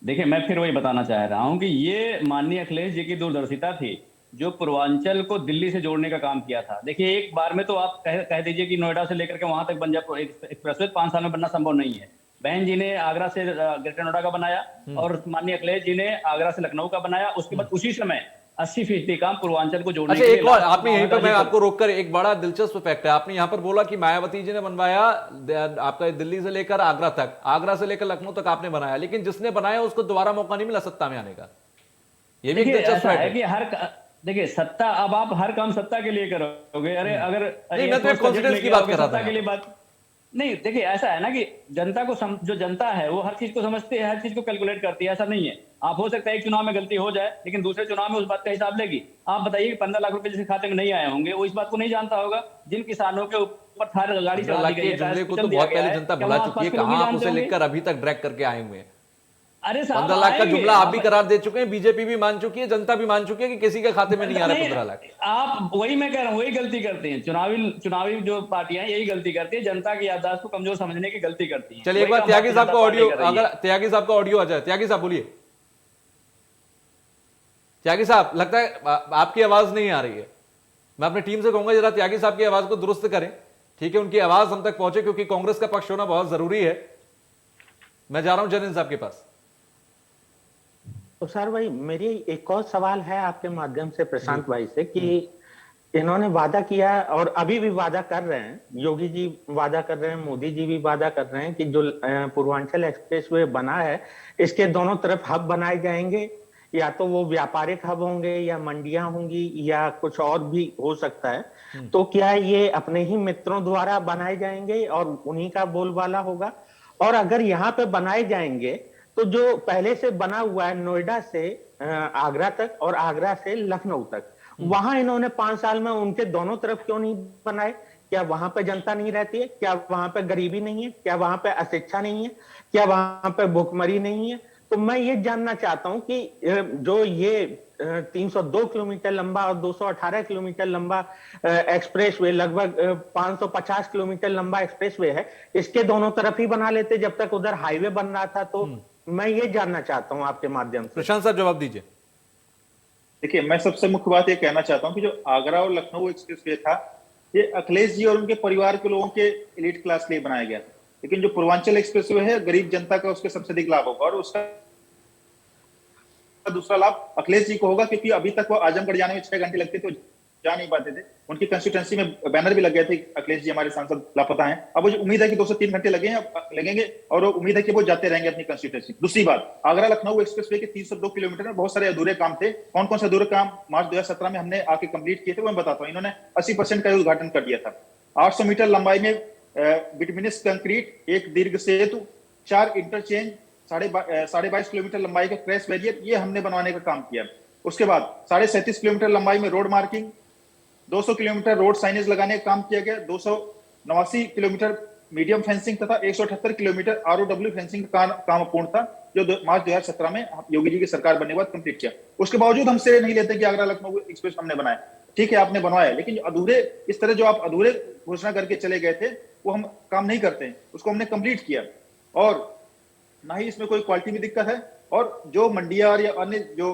देखिए, मैं फिर वही बताना चाह रहा हूं कि ये माननीय अखिलेश जी की दूरदर्शिता थी जो पूर्वांचल को दिल्ली से जोड़ने का काम किया था। देखिए, एक बार में तो आप कह दीजिए कि नोएडा से लेकर के वहां तक बन जाए एक्सप्रेसवे, 5 साल में बनना संभव नहीं है। बहन जी ने आगरा से ग्रेटर नोएडा का बनाया और माननीय अखिलेश जी ने आगरा से लखनऊ का बनाया। उसके बाद उसी समय 80% काम पूर्वांचल को जोड़ने अच्छा, के लिए। एक और आपने यहीं पर, मैं आपको रोककर, एक बड़ा दिलचस्प फैक्ट है। आपने यहां पर बोला कि मायावती जी ने बनवाया आपका दिल्ली से लेकर आगरा तक, आगरा से लेकर लखनऊ तक आपने बनाया, लेकिन जिसने बनाया उसको दोबारा मौका नहीं मिला सत्ता में आने का। यह भी दिलचस्प है कि देखिए सत्ता, अब आप हर काम सत्ता के लिए करोगे। अरे अगर नहीं, मैं तो एक कॉन्फिडेंस की बात कर रहा था के लिए बात नहीं। देखिए, ऐसा है ना कि जनता को जो जनता है वो हर चीज को समझती है, हर चीज को कैलकुलेट करती है। ऐसा नहीं है, आप हो सकता है एक चुनाव में गलती हो जाए लेकिन दूसरे चुनाव में उस बात का हिसाब लेगी। आप बताइए कि 15 लाख रुपए जिसके खाते में नहीं आए होंगे वो इस बात को नहीं जानता होगा। जिन किसानों के ऊपर थार गाड़ी चला दी गई है, जुमले को तो बहुत पहले जनता भुला चुकी है। कहां आप उसे लेकर अभी तक ड्रैग करके आए हुए हैं? अरे साहब 15 लाख का आएंगे। जुमला आप भी करार दे चुके हैं, बीजेपी भी मान चुकी है, जनता भी मान चुकी है कि किसी के खाते में नहीं आ रहा 15 लाख। आप वही मैं कह रहा हूँ, वही गलती करते हैं चुनावी जो पार्टियां हैं, यही गलती करती है, जनता की याददाश्त को कमजोर समझने की गलती करती है। चलिए एक बार त्यागी साहब का ऑडियो, अगर त्यागी साहब का ऑडियो आ जाए। त्यागी साहब बोलिए। त्यागी साहब, लगता है आपकी आवाज नहीं आ रही है। मैं अपनी टीम से कहूंगा जरा त्यागी साहब की आवाज को दुरुस्त करें, ठीक है, उनकी आवाज हम तक पहुंचे, क्योंकि कांग्रेस का पक्ष होना बहुत जरूरी है। मैं जा रहा हूं जनिन साहब के पास। तो सर भाई, मेरी एक और सवाल है आपके माध्यम से प्रशांत भाई से कि इन्होंने वादा किया और अभी भी वादा कर रहे हैं, योगी जी वादा कर रहे हैं, मोदी जी भी वादा कर रहे हैं कि जो पूर्वांचल एक्सप्रेसवे बना है, इसके दोनों तरफ हब बनाए जाएंगे, या तो वो व्यापारिक हब होंगे या मंडियां होंगी या कुछ और भी हो सकता है। तो क्या ये अपने ही मित्रों द्वारा बनाए जाएंगे और उन्हीं का बोलबाला होगा? और अगर यहाँ पे बनाए जाएंगे तो जो पहले से बना हुआ है नोएडा से आगरा तक और आगरा से लखनऊ तक, वहां इन्होंने 5 साल में उनके दोनों तरफ क्यों नहीं बनाए? क्या वहां पे जनता नहीं रहती है? क्या वहां पे गरीबी नहीं है? क्या वहां पे अशिक्षा नहीं है? क्या वहां पे भुखमरी नहीं है? तो मैं ये जानना चाहता हूं कि जो ये 302 किलोमीटर लंबा और 218 किलोमीटर लंबा एक्सप्रेसवे, लगभग 550 किलोमीटर लंबा एक्सप्रेसवे है, इसके दोनों तरफ ही बना लेते जब तक उधर हाईवे बन रहा था। तो मैं ये जानना चाहता हूं आपके माध्यम से। प्रशांत साहब जवाब दीजिए। देखिए, मैं सबसे मुख्य बात ये कहना चाहता हूँ कि जो आगरा और लखनऊ एक्सप्रेसवे था, ये अखिलेश जी और उनके परिवार के लोगों के एलीट क्लास के लिए बनाया गया था। लेकिन जो पूर्वांचल एक्सप्रेसवे है, गरीब जनता का उसके सबसे अधिक लाभ होगा, और उसका दूसरा लाभ अखिलेश जी को होगा, क्योंकि अभी तक वो आजमगढ़ जाने में 6 घंटे लगते थे, जा नहीं पाते थे। उनकी कंस्टिट्यूएंसी में बैनर भी लग गए थे, अखिलेश जी हमारे सांसद लापता हैं। अब वो उम्मीद है कि 2 से 3 घंटे लगेंगे और वो उम्मीद है कि वो जाते रहेंगे अपनी कंस्टिट्यूएंसी। दूसरी बात, आगरा लखनऊ एक्सप्रेसवे के 302 किलोमीटर में बहुत सारे अधूरे काम थे। कौन कौन से अधूरे काम मार्च 2017 में हमने आके कंप्लीट किए थे, वो मैं बताता हूँ। इन्होंने 80% का उद्घाटन कर दिया था। 800 मीटर लंबाई में बिटुमिनस कंक्रीट, एक दीर्घ सेतु, 4 इंटरचेंज, 22.5 किलोमीटर लंबाई का क्रैश बैरियर, ये हमने बनवाने का काम किया। उसके बाद 37.5 किलोमीटर लंबाई में road marking, 200 kilometre road signage लगाने का काम किया गया, 289 किलोमीटर मीडियम फेंसिंग तथा 178 किलोमीटर ROW फेंसिंग का काम पूर्ण था, जो मार्च 2017 में योगी जी की सरकार बनने के बाद कंप्लीट किया। उसके बावजूद हम श्रेय नहीं लेते कि आगरा लखनऊ एक्सप्रेस हमने बनाया। ठीक है, आपने बनवाया, लेकिन अधूरे, इस तरह जो आप अधूरे घोषणा करके चले गए थे, वो हम काम नहीं करते, उसको हमने कंप्लीट किया। और ना ही इसमें कोई क्वालिटी में दिक्कत है। और जो मंडियार या अन्य जो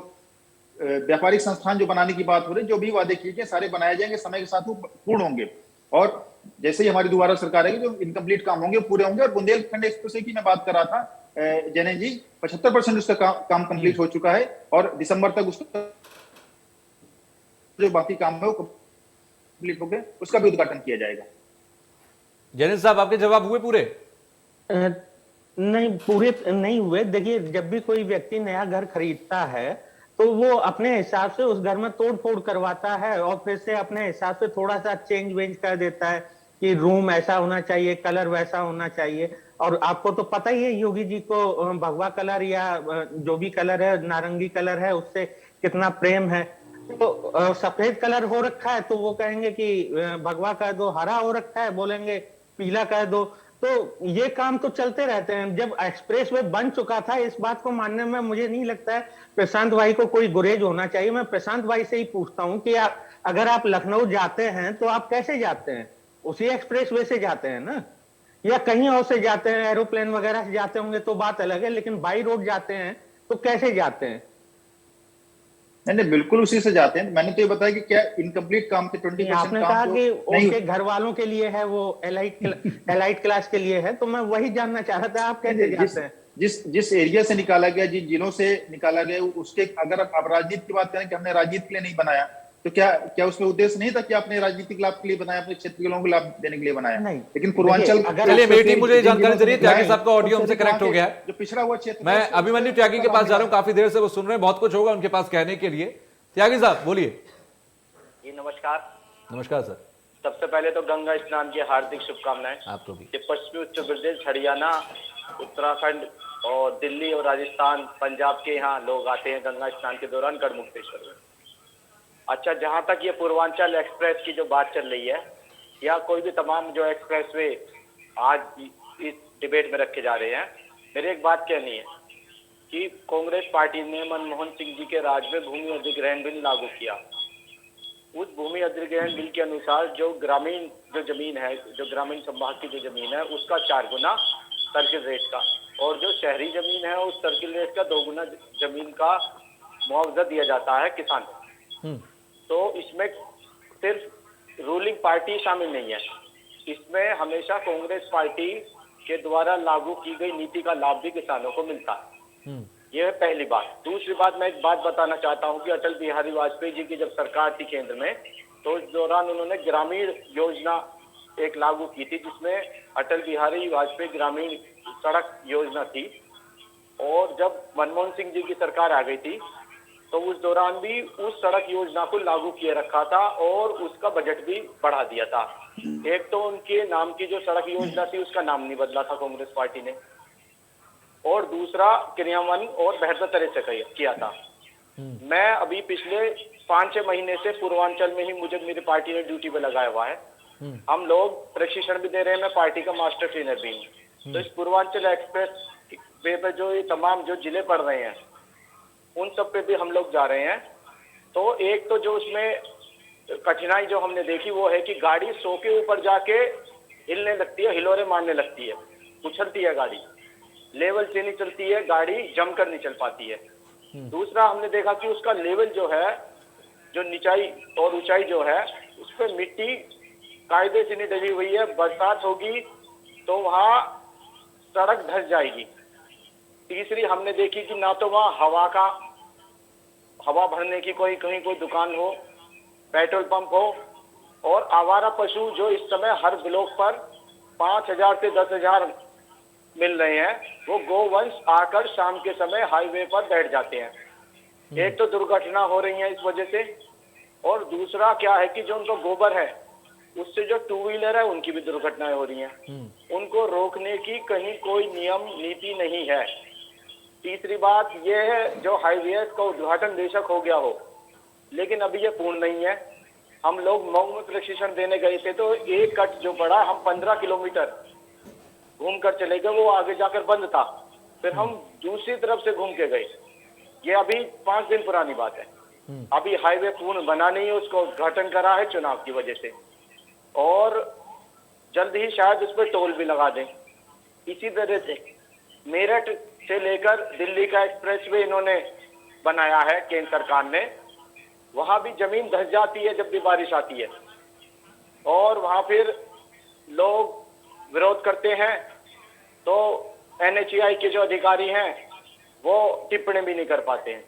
व्यापारिक संस्थान जो बनाने की बात हो रही, जो भी वादे किए गए सारे बनाए जाएंगे, समय के साथ वो पूर्ण होंगे। और जैसे ही हमारी दोबारा सरकार आएगी, जो इनकम्प्लीट काम होंगे पूरे होंगे। और बुंदेलखंड एक्सप्रेस की मैं बात कर रहा था जैन जी, 75% उसका काम कंप्लीट हो चुका है, और दिसंबर तक उसका जो बाकी काम है वो कंप्लीट हो गए, उसका भी उद्घाटन किया जाएगा। जैन साहब, आपके जवाब हुए पूरे? नहीं, पूरे नहीं हुए। देखिए, जब भी कोई व्यक्ति नया घर खरीदता है तो वो अपने हिसाब से उस घर में तोड़ फोड़ करवाता है और फिर से अपने हिसाब से थोड़ा सा चेंज वेंज कर देता है कि रूम ऐसा होना चाहिए, कलर वैसा होना चाहिए। और आपको तो पता ही है योगी जी को भगवा कलर या जो भी कलर है, नारंगी कलर है, उससे कितना प्रेम है। तो सफेद कलर हो रखा है तो वो कहेंगे कि भगवा कर दो, हरा हो रखा है बोलेंगे पीला कर दो। तो ये काम तो चलते रहते हैं। जब एक्सप्रेसवे बन चुका था, इस बात को मानने में मुझे नहीं लगता है प्रशांत भाई को कोई गुरेज होना चाहिए। मैं प्रशांत भाई से ही पूछता हूं कि अगर आप लखनऊ जाते हैं तो आप कैसे जाते हैं? उसी एक्सप्रेसवे से जाते हैं ना, या कहीं और से जाते हैं? एरोप्लेन वगैरह से जाते होंगे तो बात अलग है, लेकिन बाई रोड जाते हैं तो कैसे जाते हैं? नहीं, बिल्कुल उसी से जाते हैं। मैंने तो ये बताया कि क्या इनकम्प्लीट काम के 20% आपने कहा कि उनके घर वालों के लिए है, वो एलाइट क्लास के लिए है, तो मैं वही जानना चाह रहा था आप कैसे जाते हैं? जिस एरिया से निकाला गया, जिन जिलों से निकाला गया, उसके अगर आप राजनीति की बात करें कि हमने राजनीति के लिए नहीं बनाया, तो क्या उसमें उद्देश्य नहीं था कि आपने राजनीतिक लाभ के लिए बनाया, अपने क्षेत्र के लोगों को लाभ देने के लिए बनाया? नहीं, लेकिन पूर्वांचल, चलिए मेरी टीम मुझे जानकारी दे रही है, त्यागी साहब का ऑडियो हमसे कनेक्ट हो गया है। जो पिछड़ा हुआ क्षेत्र, मैं अभिमन्यु त्यागी के पास जा रहा हूं, काफी देर से वो सुन रहे हैं, बहुत कुछ होगा उनके पास कहने के लिए। त्यागी साहब बोलिए। जी नमस्कार। नमस्कार सर। सबसे पहले तो गंगा स्नान की हार्दिक शुभकामनाएं आपको भी। पश्चिमी उत्तर प्रदेश, हरियाणा, उत्तराखंड और दिल्ली और राजस्थान, पंजाब के यहाँ लोग आते हैं गंगा स्नान के दौरान गढ़मुक्तेश्वर में। अच्छा, जहाँ तक ये पूर्वांचल एक्सप्रेस की जो बात चल रही है, या कोई भी तमाम जो एक्सप्रेसवे आज इस डिबेट में रखे जा रहे हैं, मेरी एक बात कहनी है कि कांग्रेस पार्टी ने मनमोहन सिंह जी के राज में भूमि अधिग्रहण बिल लागू किया। उस भूमि अधिग्रहण बिल के अनुसार जो ग्रामीण जो जमीन है, जो ग्रामीण संभाग की जो जमीन है, उसका 4 गुना सर्किल रेट का, और जो शहरी जमीन है उस सर्किल रेट का 2 गुना जमीन का मुआवजा दिया जाता है किसान को। तो इसमें सिर्फ रूलिंग पार्टी शामिल नहीं है, इसमें हमेशा कांग्रेस पार्टी के द्वारा लागू की गई नीति का लाभ भी किसानों को मिलता है। यह है पहली बात। दूसरी बात, मैं एक बात बताना चाहता हूं कि अटल बिहारी वाजपेयी जी की जब सरकार थी केंद्र में, तो इस दौरान उन्होंने ग्रामीण योजना एक लागू की थी, जिसमें अटल बिहारी वाजपेयी ग्रामीण सड़क योजना थी। और जब मनमोहन सिंह जी की सरकार आ गई थी तो उस दौरान भी उस सड़क योजना को लागू किए रखा था और उसका बजट भी बढ़ा दिया था। एक तो उनके नाम की जो सड़क योजना थी उसका नाम नहीं बदला था कांग्रेस पार्टी ने, और दूसरा क्रियान्वयन और बेहतर तरह से किया था। मैं अभी पिछले 5-6 महीने से पूर्वांचल में ही मुझे मेरी पार्टी ने ड्यूटी पे लगाया हुआ है। हम लोग प्रशिक्षण भी दे रहे हैं, मैं पार्टी का मास्टर ट्रेनर भी हूँ। तो इस पूर्वांचल एक्सप्रेस वे पे जो ये तमाम जो जिले पड़ रहे हैं उन सब पे भी हम लोग जा रहे हैं। तो एक तो जो उसमें कठिनाई जो हमने देखी वो है कि गाड़ी 100 के ऊपर जाके हिलने लगती है, हिलोरे मारने लगती है, उछलती है गाड़ी, लेवल से नहीं चलती है, गाड़ी जमकर नहीं चल पाती है। दूसरा हमने देखा कि उसका लेवल जो है, जो निचाई और ऊंचाई जो है, उस पर मिट्टी कायदे से नहीं डली हुई है। बरसात होगी तो वहां सड़क धंस जाएगी। तीसरी हमने देखी कि ना तो वहां हवा भरने की कहीं कोई दुकान हो, पेट्रोल पंप हो, और आवारा पशु जो इस समय हर ब्लॉक पर 5,000 से 10,000 मिल रहे हैं, वो गोवंश आकर शाम के समय हाईवे पर बैठ जाते हैं। एक तो दुर्घटना हो रही है इस वजह से, और दूसरा क्या है कि जो उनका गोबर है उससे जो 2 व्हीलर है उनकी भी दुर्घटनाएं हो रही हैं। उनको रोकने की कहीं कोई नियम नीति नहीं है। तीसरी बात यह है, जो हाईवे का उद्घाटन बेशक हो गया हो, लेकिन अभी ये पूर्ण नहीं है। हम लोग मऊ में प्रशिक्षण देने गए थे तो एक कट जो पड़ा, हम 15 किलोमीटर घूम कर चले गए, वो आगे जाकर बंद था, फिर हम दूसरी तरफ से घूम के गए। ये अभी 5 दिन पुरानी बात है। अभी हाईवे पूर्ण बना नहीं है, उसका उद्घाटन करा है चुनाव की वजह से, और जल्द ही शायद उस पर टोल भी लगा दें। इसी तरह से मेरठ से लेकर दिल्ली का एक्सप्रेसवे इन्होंने बनाया है केंद्र सरकार ने, वहां भी जमीन धंस जाती है जब भी बारिश आती है, और वहां फिर लोग विरोध करते हैं तो NHAI के जो अधिकारी हैं वो टिप्पणी भी नहीं कर पाते हैं।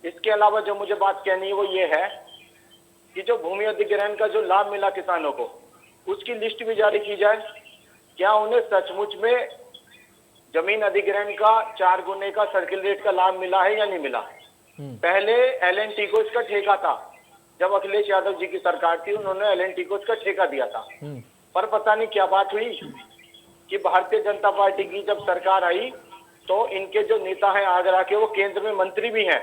इसके अलावा जो मुझे बात कहनी है वो ये है कि जो भूमि अधिग्रहण का जो लाभ मिला किसानों को, उसकी लिस्ट भी जारी की जाए। क्या उन्हें सचमुच में जमीन अधिग्रहण का 4 गुने का सर्किल रेट का लाभ मिला है या नहीं मिला? पहले L&T को इसका ठेका था, जब अखिलेश यादव जी की सरकार थी उन्होंने L&T को इसका ठेका दिया था। पर पता नहीं क्या बात हुई कि भारतीय जनता पार्टी की जब सरकार आई तो इनके जो नेता हैं आगरा के, वो केंद्र में मंत्री भी हैं,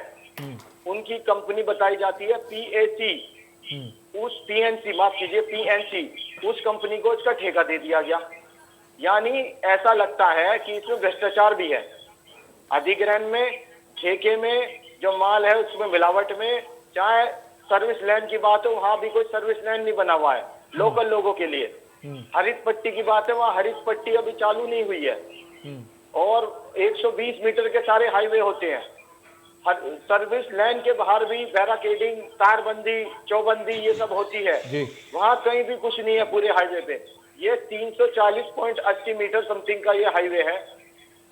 उनकी कंपनी बताई जाती है PAC, उस PNC, माफ कीजिए PNC, उस कंपनी को इसका ठेका दे दिया गया। यानी ऐसा लगता है कि इसमें भ्रष्टाचार भी है। अधिग्रहण में, ठेके में जो माल है उसमें मिलावट में, चाहे सर्विस लैंड की बात हो, वहां भी कोई सर्विस लैंड नहीं बना हुआ है लोकल लोगों के लिए। हरित पट्टी की बात है, वहां हरित पट्टी अभी चालू नहीं हुई है, और 120 मीटर के सारे हाईवे होते हैं। सर्विस लाइन के बाहर भी बैरिकेडिंग, तारबंदी, चौबंदी ये सब होती है, वहां कहीं भी कुछ नहीं है पूरे हाईवे पे। ये 340.80 मीटर समथिंग का ये हाईवे है।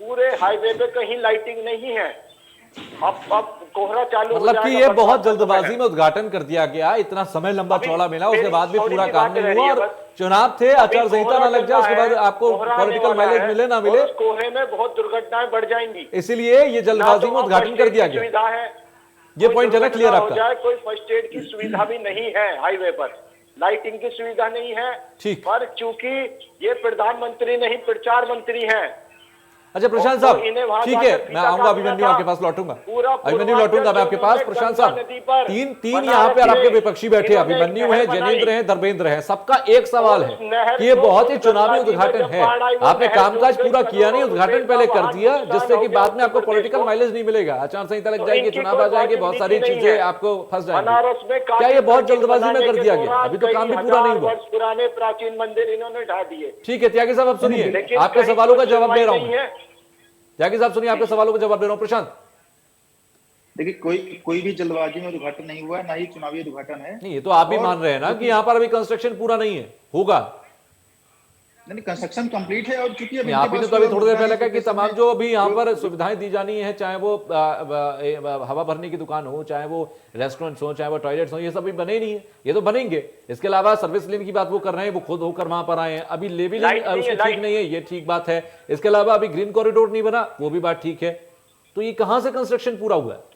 पूरे हाईवे पे कहीं लाइटिंग नहीं है। अब कोहरा चालू मतलब कि ये बहुत जल्दबाजी में उद्घाटन कर दिया गया, इतना समय लंबा चौड़ा मिला, उसके बाद भी पूरा काम नहीं हुआ, और चुनाव थे, आचार संहिता ना लग जाए, उसके बाद आपको पॉलिटिकल माइलेज मिले ना मिले, कोहरे में बहुत दुर्घटनाएं बढ़ जाएंगी, इसीलिए ये जल्दबाजी में उद्घाटन कर दिया गया। ये पॉइंट है ना क्लियर आपका? कोई फर्स्ट एड की सुविधा भी नहीं है हाईवे पर, लाइटिंग की सुविधा नहीं है। ठीक, पर चूंकि ये प्रधानमंत्री नहीं प्रचार मंत्री हैं, अच्छा प्रशांत और साहब, इन्हें वहां ठीक जाकर है, मैं फीता आऊंगा, काटना अभिमन्यु था। आपके पास लौटूंगा, पूरा अभिमन्यु लौटूंगा मैं आपके पास। पूर्वांचल प्रशांत गंगा साहब, नदी पर तीन बनारस यहाँ पे में आपके विपक्षी बैठे, इन्होंने एक अभिमन्यु नहर है, बनाई। जनेंद्र है, धर्मेंद्र है, सबका एक सवाल और है उस नहर कि ये को बहुत ही उस चुनावी गंगा जी में उद्घाटन जब है, बाढ़ आई, वो आपने नहर कामकाज डूब गई, पूरा किया नहीं, करोड़ों उद्घाटन रुपए पहले का कर वहां दिया, नुकसान जिससे हो कि गया बाद में उत्तर आपको प्रदेश पॉलिटिकल को। माइलेज नहीं मिलेगा, आचार संहिता लग तो जाएगी, इनकी चुनाव कोई आ जाएंगे, बहुत वाजिब सारी नीति नहीं चीजें है। आपको फंस जाएंगी। बनारस में क्या ये बहुत काशी जल्दबाजी में बनाने कर के दिया गया? दौरान अभी तो काम भी कई पूरा नहीं हजार हुआ। वर्ष पुराने प्राचीन मंदिर इन्होंने ढा दिए। ठीक है त्यागी साहब, अब सुनिए, लेकिन आपके कहीं सवालों का कोई जवाब दे रहा सुनवाई हूं। नहीं है। त्यागी साहब सुनिए, आपके सवालों का जवाब दे रहा हूं। प्रशांत, देखिए कोई भी जल्दबाजी में उद्घाटन नहीं हुआ है, ना ही चुनावी उद्घाटन है। नहीं ये तो आप भी और मान रहे हैं ना कि यहाँ पर अभी कंस्ट्रक्शन पूरा नहीं है, होगा नहीं, कंस्ट्रक्शन कंप्लीट है। और चूंकि नहीं, आप ही ने तो अभी थोड़ी देर पहले कहा कि तमाम जो अभी यहाँ पर सुविधाएं दी जानी है, चाहे वो हवा भरने की दुकान हो, चाहे वो रेस्टोरेंट्स हो, चाहे वो टॉयलेट्स हो, ये सब अभी बने ही नहीं है, ये तो बनेंगे। इसके अलावा सर्विस लेन की बात वो कर रहे हैं, वो खुद होकर वहां पर आए हैं। अभी लेवलिंग लाइट नहीं है, उसकी ठीक लाइट। नहीं है, ये ठीक बात है। इसके अलावा अभी ग्रीन कॉरिडोर नहीं बना, वो भी बात ठीक है। तो ये कहां से कंस्ट्रक्शन पूरा हुआ है?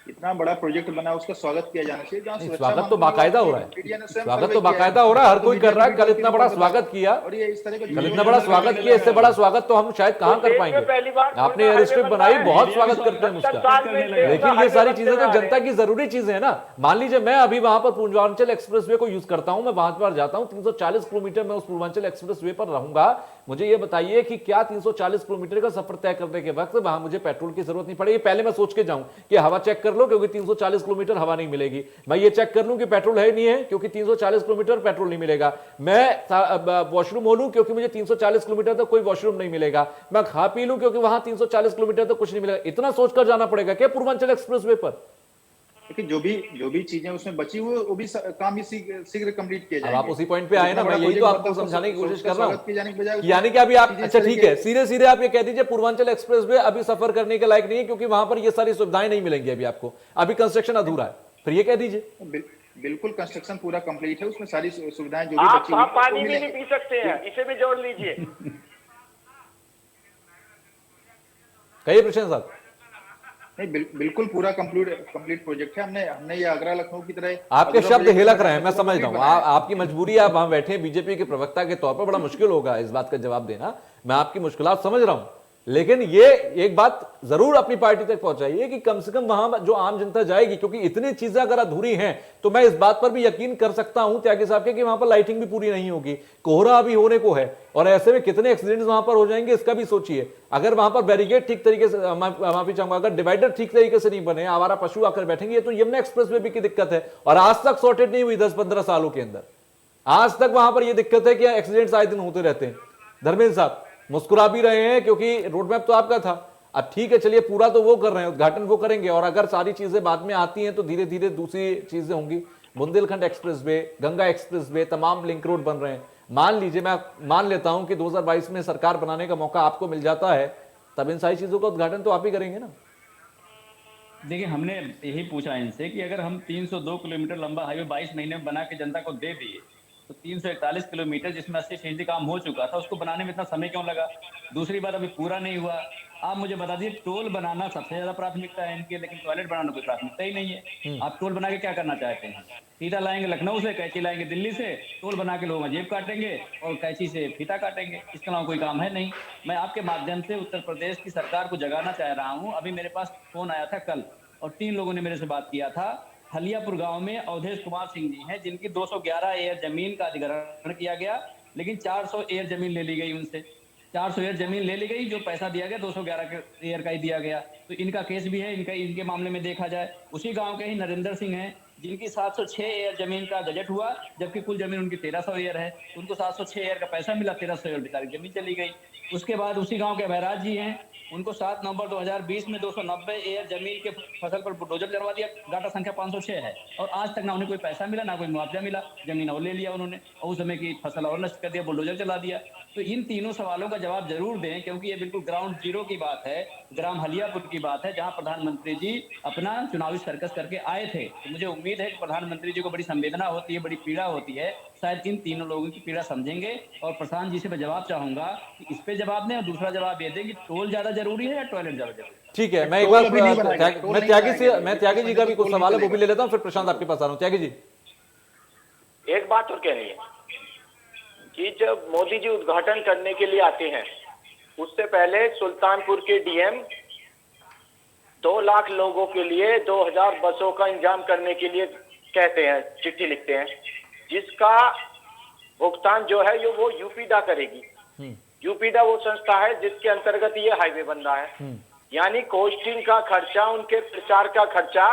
इतना बड़ा प्रोजेक्ट बना, उसका स्वागत किया जाना चाहिए। जहाँ सुरक्षा स्वागत तो मामलों में बाकायदा हो रहा मीडिया ने है, स्वयं स्वागत सर्वे तो किया है। बाकायदा हो रहा है, हर तो कोई कर रहा है। मीडिया कल भी इतना बड़ा बताया। स्वागत किया, और ये इस तरह का कल इतना बड़ा स्वागत किया, इससे बड़ा स्वागत तो हम शायद कहां कर देश में पाएंगे। पहली बार आपने खुलता एयर स्ट्रिप हाईवे बनाई, बनता है। बहुत स्वागत करते हैं उसका, लेकिन ये सारी चीजें तो जनता की जरूरी चीजें है ना। मान लीजिए मैं अभी वहां पर पूर्वांचल एक्सप्रेसवे को यूज करता हूं, मैं वहां पर जाता हूं, 340 किलोमीटर में उस पूर्वांचल एक्सप्रेसवे पर रहूंगा। मुझे ये बताइए कि क्या 340 किलोमीटर का सफर तय करने के वक्त वहां मुझे पेट्रोल की जरूरत नहीं पड़ेगी? पहले मैं सोच के जाऊं कि हवा चेक कर लो, क्योंकि 340 किलोमीटर हवा नहीं मिलेगी। मैं ये चेक कर लूं कि पेट्रोल है नहीं है, क्योंकि 340 किलोमीटर पेट्रोल नहीं मिलेगा। मैं वॉशरूम हो लूं, क्योंकि मुझे 340 किलोमीटर तक कोई वॉशरूम नहीं मिलेगा। मैं खा पी लूं, क्योंकि वहां 340 किलोमीटर तक कुछ नहीं मिलेगा। इतना सोचकर जाना पड़ेगा क्या पूर्वांचल एक्सप्रेसवे पर? देखिए जो भी चीजें उसमें बची वो भी काम भी शीघ्र कंप्लीट किए अब जाएंगे। आप उसी पॉइंट पे आए ना, मैं यही तो आपको समझाने की कोशिश कर रहा हूं। यानी कि अभी आप, अच्छा ठीक है, सीधे सीधे आप ये कह दीजिए पूर्वांचल एक्सप्रेसवे अभी सफर करने के लायक नहीं है, क्योंकि वहां पर ये सारी सुविधाएं नहीं मिलेंगी अभी आपको, अभी कंस्ट्रक्शन अधूरा है, फिर ये कह दीजिए। बिल्कुल कंस्ट्रक्शन पूरा कंप्लीट है, उसमें सारी सुविधाएं जो भी आप बची हुई आप हैं, वो पानी भी मिलेंगी। नहीं पी सकते हैं, इसे भी जोड़ लीजिए। कहिए प्रशांत साहब। नहीं बिल्कुल पूरा कंप्लीट प्रोजेक्ट है। हमने ये आगरा लखनऊ की तरह आपके अधूरा शब्द प्रोजेक्ट हिलक बनाया रहे हैं, है, मैं तो समझ complete रहा हूँ। बनाया है। आपकी मजबूरी है, आप वहां बैठे हैं बीजेपी के प्रवक्ता के तौर पर, बड़ा मुश्किल होगा इस बात का जवाब देना, मैं आपकी मुश्किलात समझ रहा हूं। लेकिन ये एक बात जरूर अपनी पार्टी तक पहुंचाइए कि कम से कम वहां जो आम जनता जाएगी, क्योंकि इतनी चीजें अगर अधूरी हैं तो मैं इस बात पर भी यकीन कर सकता हूं त्यागी साहब के कि वहां पर लाइटिंग भी पूरी नहीं होगी, कोहरा अभी होने को है, और ऐसे में कितने एक्सीडेंट्स वहां पर हो जाएंगे इसका भी सोचिए। अगर वहां पर बैरिकेड ठीक तरीके से, माफी चाहूंगा, अगर डिवाइडर ठीक तरीके से नहीं बने, आवारा पशु आकर बैठेंगे, ये तो यमुना एक्सप्रेस में भी की दिक्कत है, और आज तक सॉर्टेड नहीं हुई 10-15 सालों के अंदर। आज तक वहां पर यह दिक्कत है कि एक्सीडेंट्स आए दिन होते रहते हैं। धर्मेंद्र साहब मुस्कुरा भी रहे हैं, क्योंकि रोड मैप तो आपका था। अब ठीक है, चलिए पूरा तो वो कर रहे हैं, उद्घाटन वो करेंगे, और अगर सारी चीजें बाद में आती हैं तो धीरे धीरे दूसरी चीजें होंगी। बुंदेलखंड एक्सप्रेसवे, गंगा एक्सप्रेसवे, तमाम लिंक रोड बन रहे हैं। मान लीजिए, मैं मान लेता हूं कि 2022 में सरकार बनाने का मौका आपको मिल जाता है, तब इन सारी चीजों का उद्घाटन तो आप ही करेंगे ना? देखिए, हमने यही पूछा इनसे कि अगर हम 302 किलोमीटर लंबा हाईवे 22 महीने में बना के जनता को दे दिए, तो 341 किलोमीटर जिसमें 80% काम हो चुका था, उसको बनाने में इतना समय क्यों लगा? दूसरी बात, अभी पूरा नहीं हुआ। आप मुझे बता दीजिए, टोल बनाना सबसे ज्यादा प्राथमिकता है इनकी, लेकिन टॉयलेट बनाना कोई प्राथमिकता ही नहीं है। आप टोल बना के क्या करना चाहते हैं? फीता लाएंगे लखनऊ से, कैंची लाएंगे दिल्ली से, टोल बना के लोगों का जेब काटेंगे और कैंची से फीता काटेंगे, इसके अलावा कोई काम है नहीं। मैं आपके माध्यम से उत्तर प्रदेश की सरकार को जगाना चाह रहा हूँ। अभी मेरे पास फोन आया था कल, और 3 लोगों ने मेरे से बात किया था। हलियापुर गांव में अवधेश कुमार सिंह जी हैं, जिनकी 211 एकड़ जमीन का अधिग्रहण किया गया, लेकिन 400 एकड़ जमीन ले ली गई उनसे। 400 एकड़ जमीन ले ली गई, जो पैसा दिया गया 211 एकड़ का ही दिया गया। तो इनका केस भी है, इनके मामले में देखा जाए। उसी गांव के ही नरेंद्र सिंह हैं, जिनकी 706 एकड़ जमीन का बजट हुआ, जबकि कुल जमीन उनकी 1300 एकड़ है। उनको 706 एकड़ का पैसा मिला, 1300 एकड़ बेचारी जमीन चली गई। उसके बाद उसी गांव के अभयराज जी हैं, उनको 7 नवंबर 2020 में 290 एकड़ जमीन के फसल पर बुलडोजर चलवा दिया, डाटा संख्या 506 है, और आज तक ना उन्हें कोई पैसा मिला, ना कोई मुआवजा मिला। जमीन और ले लिया उन्होंने, और उस समय की फसल और नष्ट कर दिया, बुलडोजर चला दिया। तो इन तीनों सवालों का जवाब जरूर दें, क्योंकि ये बिल्कुल ग्राउंड जीरो की बात है, ग्राम हलियापुर की बात है, जहां प्रधानमंत्री जी अपना चुनावी सर्कस करके आए थे। तो मुझे उम्मीद है कि प्रधानमंत्री जी को बड़ी संवेदना होती है, बड़ी पीड़ा होती है, शायद इन तीनों लोगों की पीड़ा समझेंगे। और प्रशांत जी से मैं जवाब चाहूंगा कि इस पे जवाब दें, और दूसरा जवाब ये दें कि टोल ज्यादा जरूरी है या टॉयलेट ज्यादा जरूरी है? ठीक है, मैं एक बार मैं त्यागी जी का भी कुछ सवाल है वो भी ले लेता हूं, फिर प्रशांत आपके पास आ रहा हूं। त्यागी जी, एक बात और कहनी है कि जब मोदी जी उद्घाटन करने के लिए आते हैं, उससे पहले सुल्तानपुर के डीएम 2 लाख लोगों के लिए 2000 बसों का इंतजाम करने के लिए कहते हैं, चिट्ठी लिखते हैं, जिसका भुगतान जो है वो यूपीडा करेगी। यूपीडा वो संस्था है जिसके अंतर्गत ये हाईवे बन रहा है। यानी कोस्टिंग का खर्चा, उनके प्रचार का खर्चा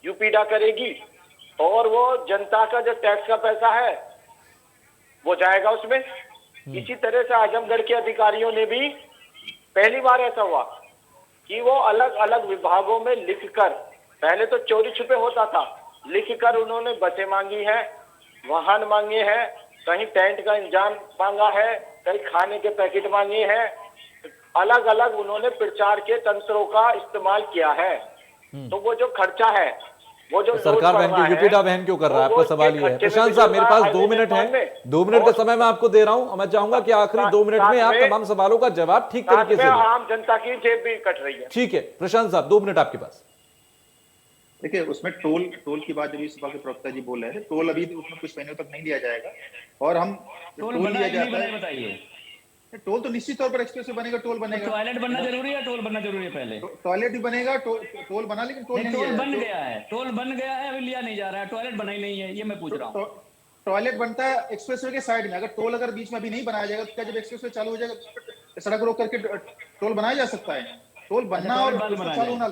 यूपीडा करेगी, और वो जनता का जो टैक्स का पैसा है वो जाएगा उसमें। इसी तरह से आजमगढ़ के अधिकारियों ने भी पहली बार ऐसा हुआ कि वो अलग अलग विभागों में लिखकर, पहले तो चोरी छुपे होता था, लिखकर उन्होंने बसें मांगी है, वाहन मांगे हैं, कहीं टेंट का इंतजाम मांगा है, कहीं खाने के पैकेट मांगे हैं, अलग अलग उन्होंने प्रचार के तंत्रों का इस्तेमाल किया है। तो वो जो खर्चा है, वो जो सरकार बहन की यूपीडा बहन क्यों कर रहा है, आपका सवाल ये है। प्रशांत साहब, मेरे पास 2 मिनट है, 2 मिनट का समय मैं आपको दे रहा हूं। मैं चाहूंगा कि आखिरी 2 मिनट में आप तमाम सवालों का जवाब ठीक तरीके से दें। आम जनता की जेब भी कट रही है। ठीक है प्रशांत साहब, 2 मिनट आपके पास। देखिए, उसमें टोल की बात जब सभा के प्रवक्ता जी बोल रहे थे, टोल अभी उसमें कुछ महीनों तक नहीं लिया जाएगा, और हम टोल लिया जाता है, बताइए। टोल तो निश्चित तौर पर एक्सप्रेस वे बनेगा, टोल बनेगा। टॉयलेट बनना जरूरी है, टोल बनना जरूरी है पहले। टॉयलेट भी बनेगा, टोल बना, लेकिन टोल टोल बन गया है, टोल बन गया है, अभी लिया नहीं जा रहा है, टॉयलेट बना ही नहीं है, ये मैं पूछ रहा हूँ। टॉयलेट बनता है एक्सप्रेस वे के साइड में। अगर टोल बीच में अभी नहीं बनाया जाएगा, तो क्या जब एक्सप्रेस वे चालू हो जाएगा सड़क रोक करके टोल बनाया जा सकता है? टोल बनना और चालू होना,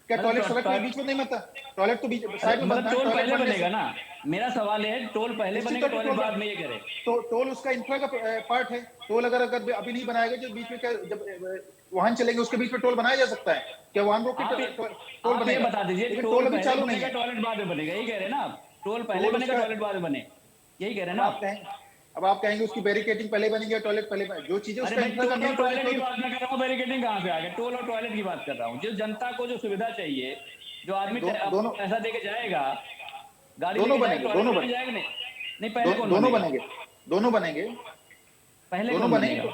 क्या टॉयलेट सड़क के बीच में नहीं बनता? टॉयलेट तो बीच साइड में बनता है। टोल पहले बनेगा ना, मेरा सवाल है, टोल पहले बनेगा, टॉयलेट बाद में ये करे। तो टोल उसका इंफ्रा का पार्ट है। टोल अगर अभी नहीं बनाएगा, जो बीच में क्या जब वाहन चलेंगे उसके बीच में टोल बनाया जा सकता है? क्या वाहन रोक के टोल बनेगा? बता दीजिए, टोल अभी चालू नहीं है, टॉयलेट बाद में बनेगा, यही कह रहे हैं ना आप? टोल पहले बनेगा, टॉयलेट बाद में बने, यही कह रहे हैं ना? अब आप कहेंगे उसकी बैरिकेडिंग पहले बनेगी, टॉयलेट पहले बनेगी, जो चीजें उसका इंफ्रा का मेन टॉयलेट की बात मैं कर रहा हूँ, बैरिकेडिंग कहाँ से आ गया? टोल और टॉयलेट की बात कर रहा हूँ। जो जनता को जो सुविधा चाहिए, जो आदमी पैसा देके जाएगा, गाड़ी दोनों बनेंगे, दोनों जाएगा नहीं पहले दोनों बनेंगे, दोनों बनेंगे, पहले दोनों बनेंगे।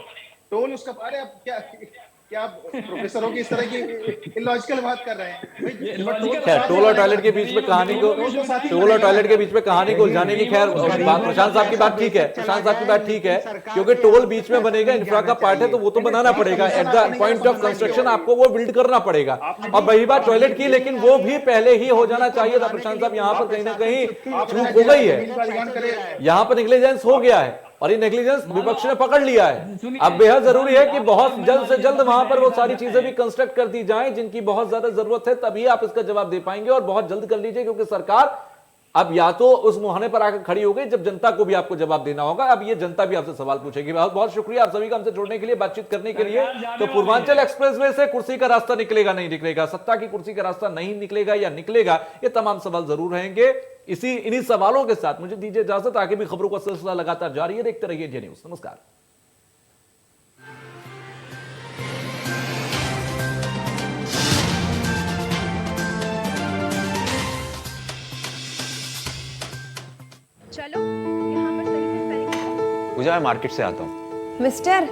टोल उसका, अरे आप क्या आप प्रोफेसर हो कि इस तरह की इलॉजिकल बात कर रहे हैं? खैर, टोल और टॉयलेट के बीच में कहानी को, टोल और टॉयलेट के बीच में कहानी को उलझाने की, खैर प्रशांत साहब की बात ठीक है, प्रशांत साहब की बात ठीक है, क्योंकि टोल बीच में बनेगा, इंफ्रा का पार्ट है, तो वो तो बनाना पड़ेगा। At the point of construction आपको वो बिल्ड करना पड़ेगा। अब वही बात टॉयलेट की, लेकिन वो भी पहले ही हो जाना चाहिए था। प्रशांत साहब, यहाँ पर कहीं ना कहीं चूक हो गई है, यहाँ पर नेग्लिजेंस हो गया है, और ये नेग्लिजेंस विपक्ष ने पकड़ लिया है। अब बेहद जरूरी है कि बहुत जल्द से जल्द वहां पर वो सारी चीजें भी कंस्ट्रक्ट कर दी जाएं जिनकी बहुत ज्यादा जरूरत है, तभी आप इसका जवाब दे पाएंगे। और बहुत जल्द कर लीजिए, क्योंकि सरकार अब या तो उस मुहाने पर आकर खड़ी हो गई जब जनता को भी आपको जवाब देना होगा। अब ये जनता भी आपसे सवाल पूछेगी। बहुत बहुत शुक्रिया आप सभी का हमसे जुड़ने के लिए, बातचीत करने के लिए। तो पूर्वांचल एक्सप्रेसवे से कुर्सी का रास्ता निकलेगा नहीं निकलेगा, सत्ता की कुर्सी का रास्ता नहीं निकलेगा या निकलेगा, ये तमाम सवाल जरूर रहेंगे। इन्हीं सवालों के साथ मुझे दीजिए इजाजत। आगे भी खबरों का सिलसिला लगातार जारी है, देखते रहिए जे न्यूज़। नमस्कार। चलो, यहाँ पर सही से स्पेलिंग है। पूजा, मैं मार्केट से आता हूँ। मिस्टर,